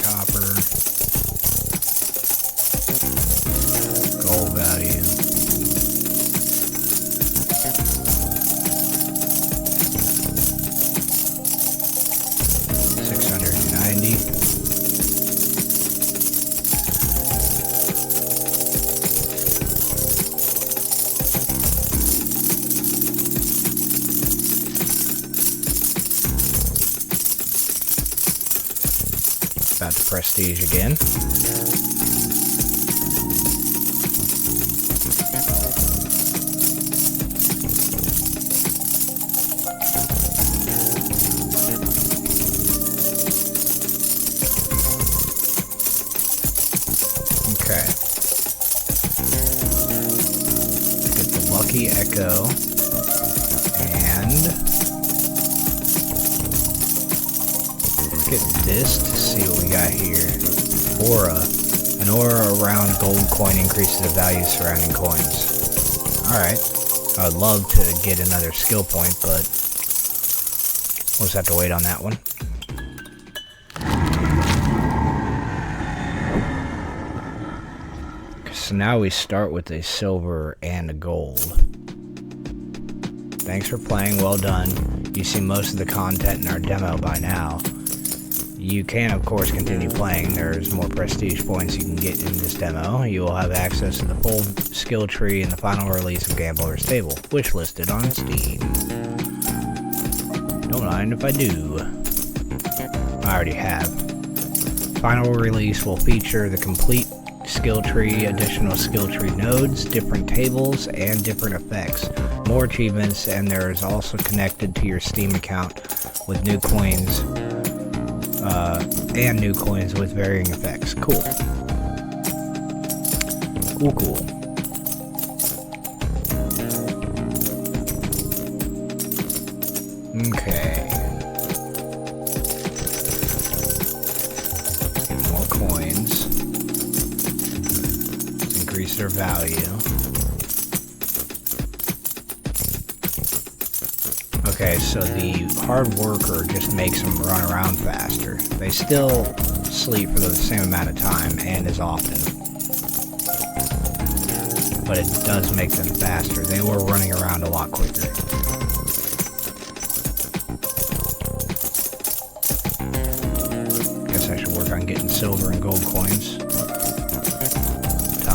Copper. Gold value. About to prestige again. Okay. Get the luck Lucky Echo. And let's get this to see what we got here. Aura. An aura around gold coin increases the value of surrounding coins. Alright. I would love to get another skill point, but we'll just have to wait on that one. So now we start with a silver and a gold. Thanks for playing, well done. You've seen most of the content in our demo by now. You can, of course, continue playing. There's more prestige points you can get in this demo. You will have access to the full skill tree in the final release of Gambler's Table, which listed on Steam. Don't mind if I do. I already have. Final release will feature the complete skill tree, additional skill tree nodes, different tables, and different effects. More achievements, and there is also connected to your Steam account with new coins, and new coins with varying effects. Cool. Cool. Okay. Get more coins. Let's increase their value. Okay, so the hard worker just makes them run around faster. They still sleep for the same amount of time and as often, but it does make them faster. They were running around a lot quicker. Guess I should work on getting silver and gold coins to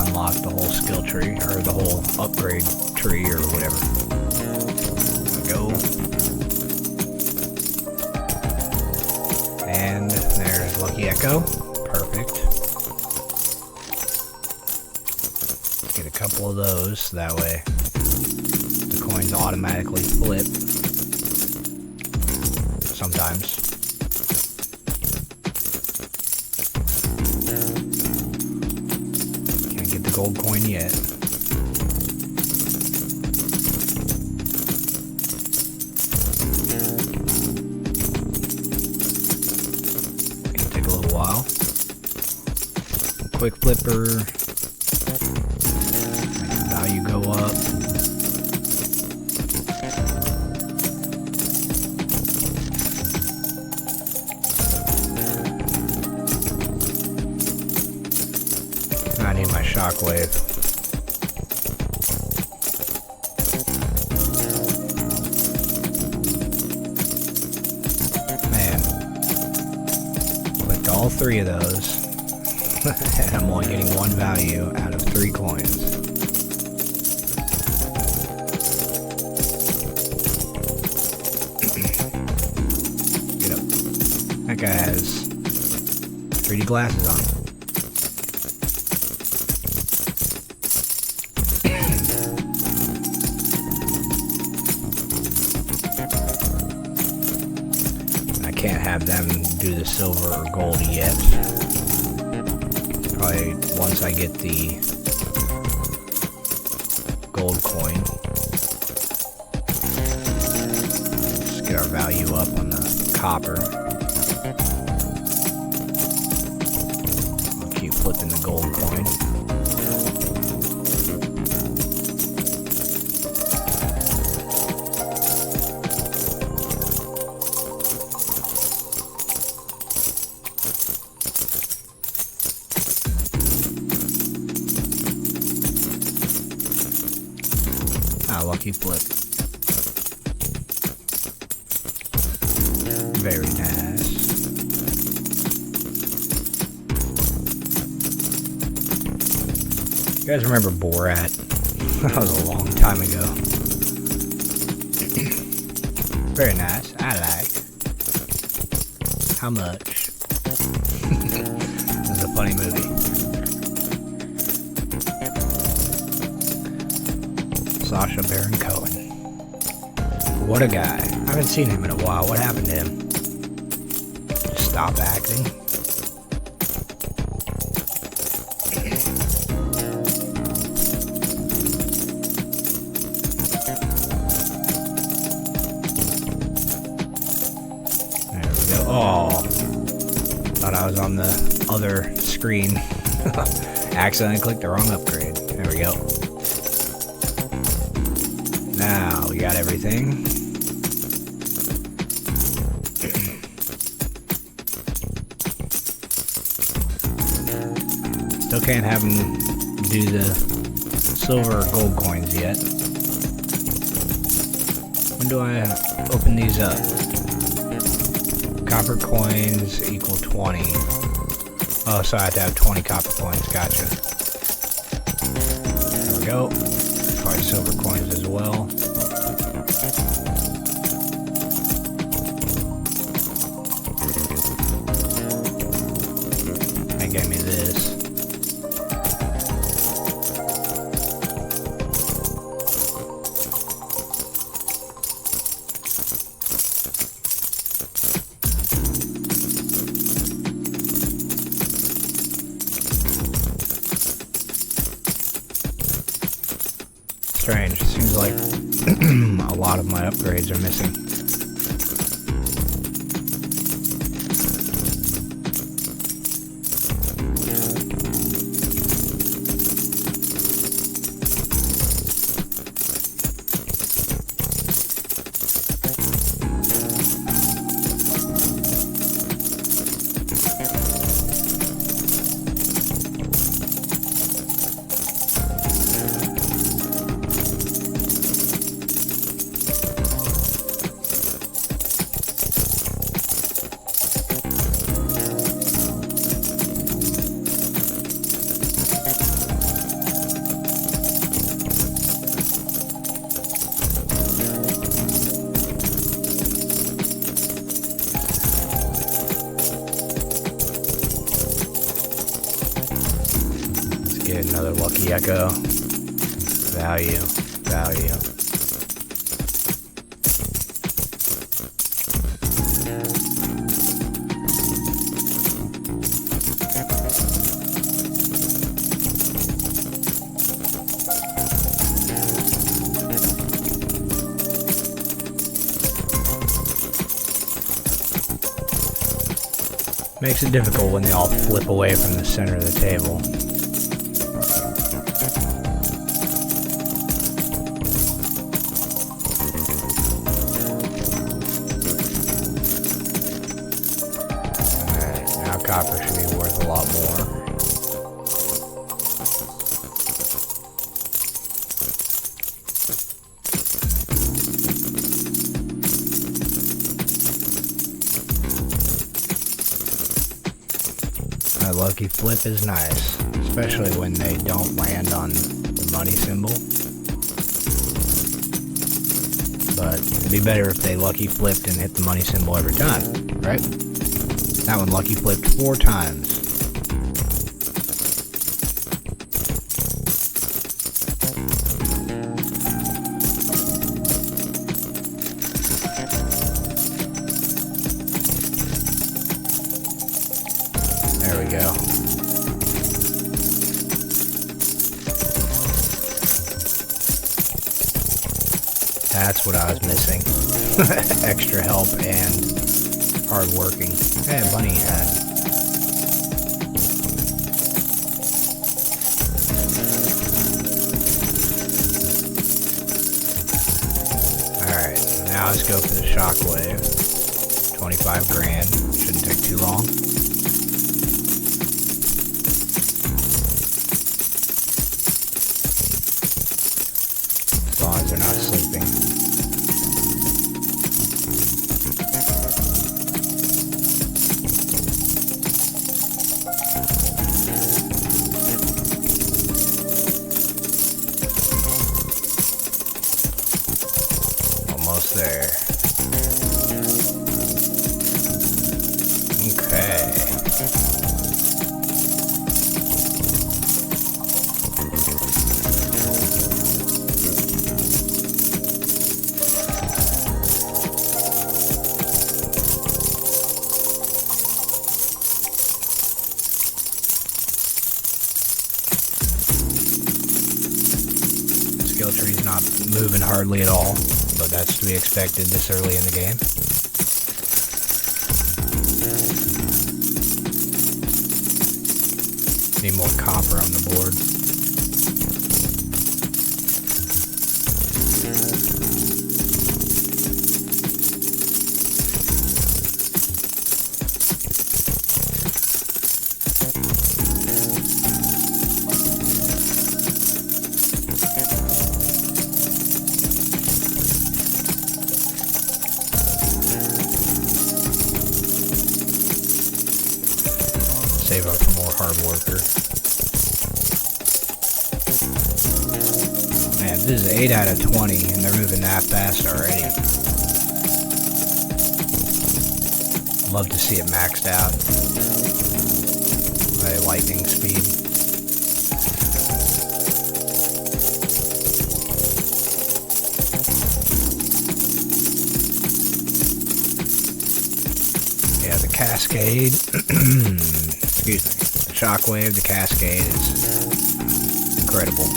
unlock the whole skill tree, or the whole upgrade tree, or whatever. There we go. And there's Lucky Echo. Perfect. Get a couple of those, so that way the coins automatically flip. Sometimes. Can't get the gold coin yet. Quick flipper. Value go up. I need my shockwave. Man. Clicked all three of those. And I'm only getting one value out of 3 coins. Get up. That guy has 3D glasses on. I can't have them do the silver or gold yet. Probably once I get the gold coin. Let's get our value up on the copper. I'll keep flipping the gold coin. Lucky flip. Very nice. You guys remember Borat? That was a long time ago. Very nice. I like. How much? This is a funny movie. Sacha Baron Cohen. What a guy. I haven't seen him in a while. What happened to him? Just stop acting? There we go. Oh, thought I was on the other screen. Accidentally clicked the wrong upgrade. There we go. Now we got everything. Still can't have him do the silver or gold coins yet. When do I open these up? Copper coins equal 20. Oh, so I have to have 20 copper coins. Gotcha. There we go. Probably silver coins as well. That gave me this. Strange. Seems like a lot of my upgrades are missing. Get another lucky echo. Value. Makes it difficult when they all flip away from the center of the table. Copper should be worth a lot more. A lucky flip is nice, especially when they don't land on the money symbol. But it'd be better if they lucky flipped and hit the money symbol every time, right? That one lucky flipped 4 times. There we go. That's what I was missing. Extra help and hard working. Hey, bunny hat. Alright, now let's go for the shockwave. 25 grand. Shouldn't take too long. As long as they're not sleeping. Almost there. Okay. Skill trees not moving hardly at all, but that's to be expected this early in the game. Need more copper on the board. Save up for more hard worker. Man, this is 8 out of 20, and they're moving that fast already. Love to see it maxed out by lightning speed. Yeah, the Cascade. Excuse me. The Shockwave, the Cascade is incredible.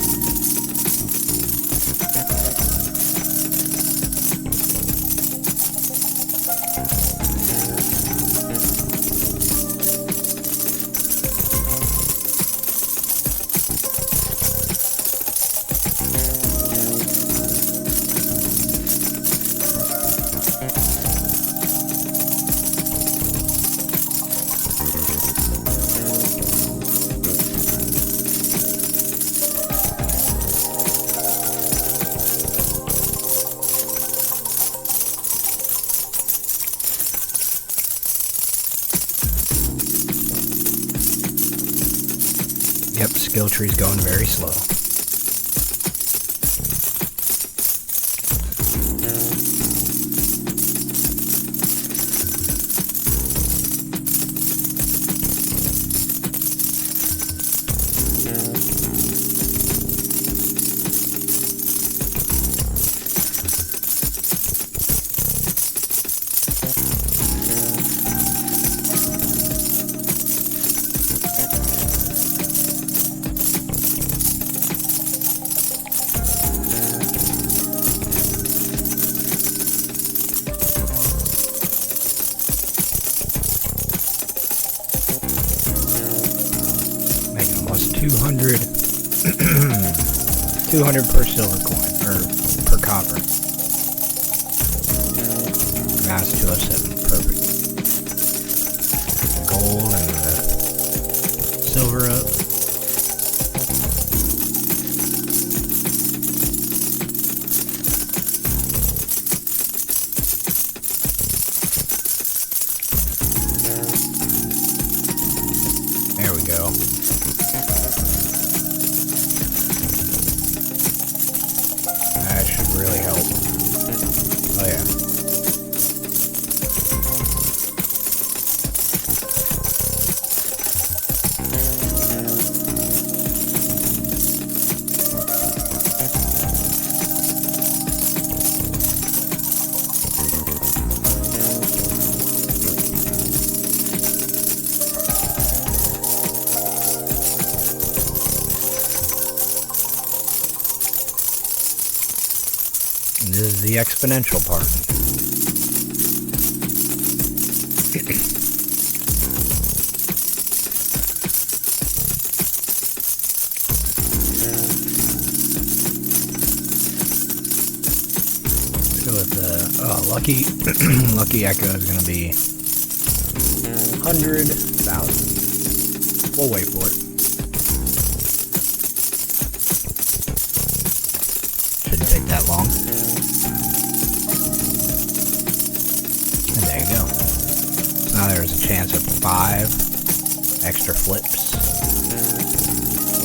Yep, skill tree's going very slow. Making almost 200, 200 per silver coin, or per copper. Now it's 207, perfect. Gold and the silver up. There we go. That should really help. Oh yeah. And this is the exponential part. Let's go with the lucky lucky echo is going to be 100,000. We'll wait for it. Shouldn't take that long. And there you go. Now there's a chance of 5 extra flips.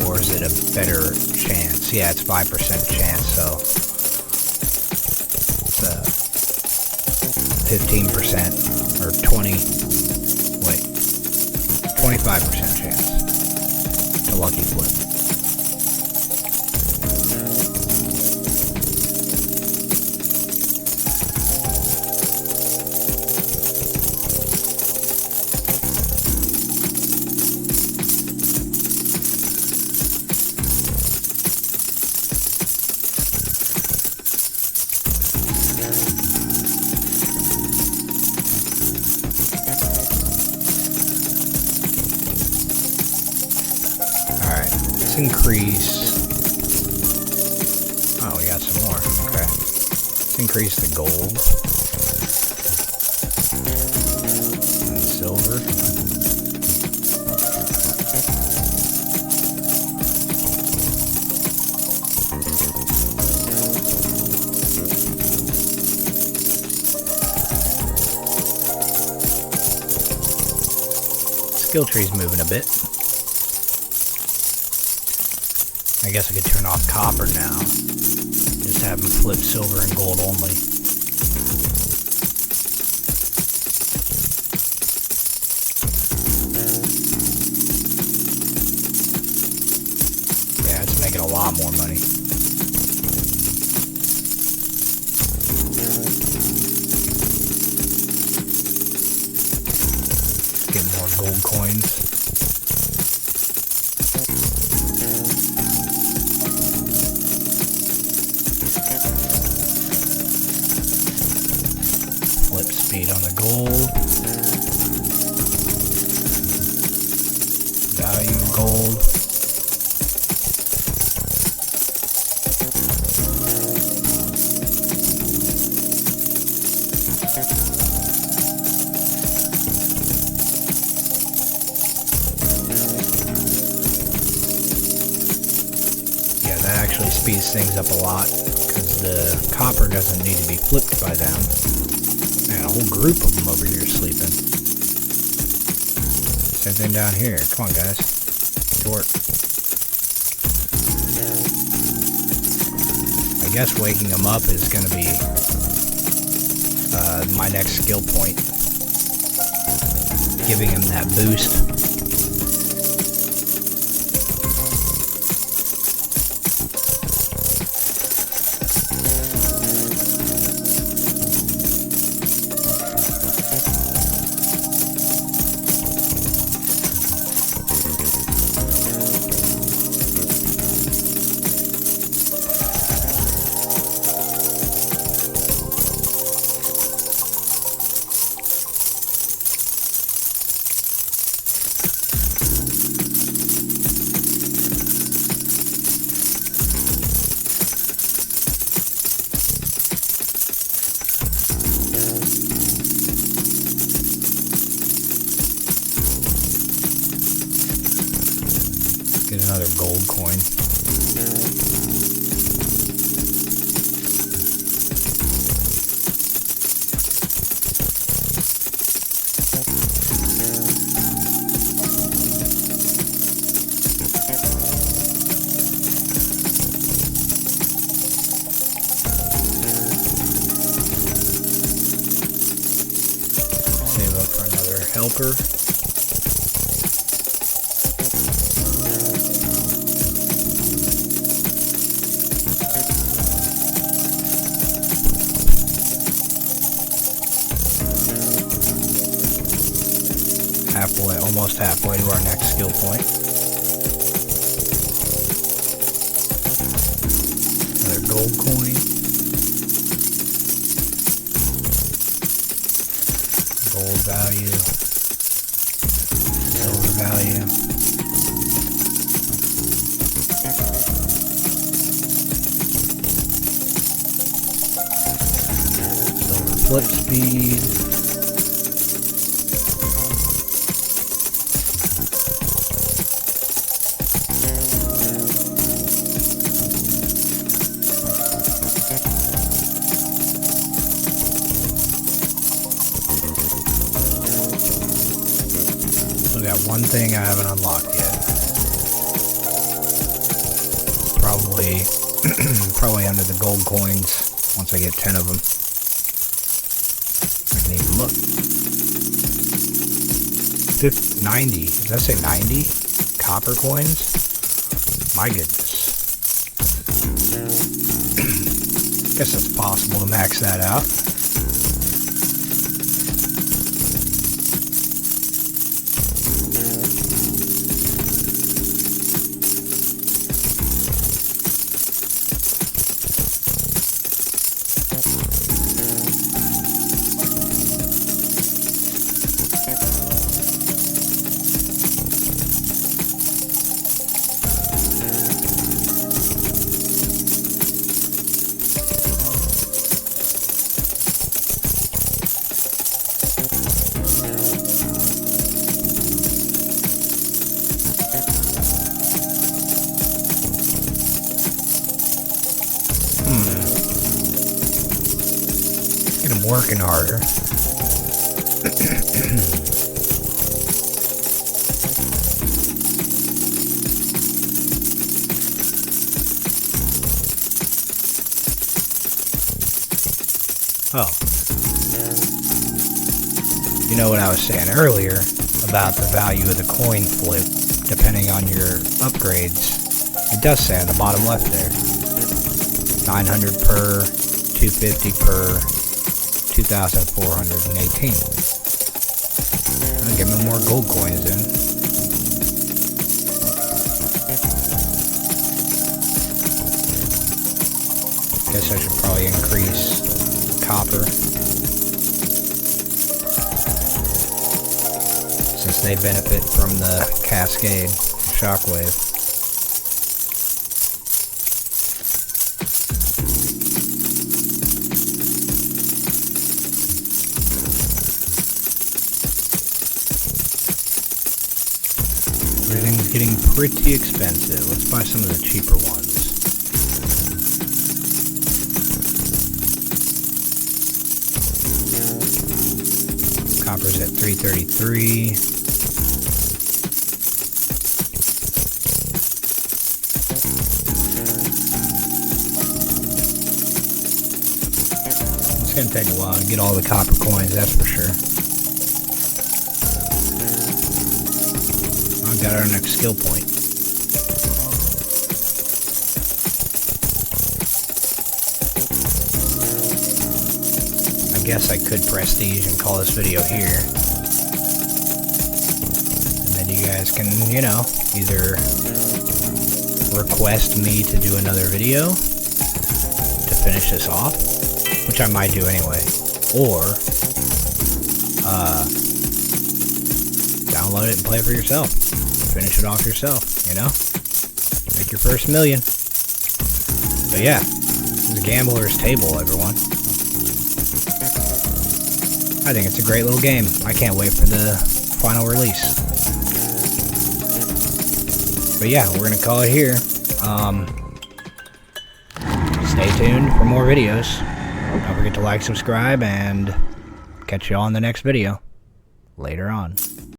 Or is it a better chance? Yeah, it's 5% chance, so it's 15% or 25% chance to lucky flip. Alright, let's increase. Oh, we got some more. Okay. Let's increase the gold. And silver. Skill tree's moving a bit. I guess I could turn off copper now. Just have them flip silver and gold only. Yeah, it's making a lot more money. Get more gold coins. Flip speed on the gold. Value of gold. Yeah, that actually speeds things up a lot because the copper doesn't need to be flipped by them. Man, a whole group of them over here sleeping. Same thing down here. Come on, guys. To work. I guess waking them up is going to be my next skill point. Giving them that boost. Get another gold coin. Save up for another helper. Halfway, almost halfway to our next skill point. Another gold coin. Gold value. Silver value. Silver flip speed. Got one thing I haven't unlocked yet. Probably under the gold coins once I get 10 of them. I can even look. 90. Does that say 90? Copper coins? My goodness. Guess it's possible to max that out. Get him working harder. Oh. You know what I was saying earlier about the value of the coin flip depending on your upgrades. It does say on the bottom left there. 900 per, 250 per, 2,418. I'll give me more gold coins in. Guess I should probably increase copper, since they benefit from the cascade shockwave. Everything's getting pretty expensive. Let's buy some of the cheaper ones. Copper's at 333. It's gonna take a while to get all the copper coins, that's for sure. I've got our next skill point. I guess I could prestige and call this video here. And then you guys can, you know, either request me to do another video to finish this off, which I might do anyway, or download it and play it for yourself. Finish it off yourself, you know? Make your first million. But yeah, this is Gambler's Table, everyone. I think it's a great little game. I can't wait for the final release. But yeah, we're gonna call it here. Stay tuned for more videos. Don't forget to like, subscribe, and catch you all in the next video. Later on.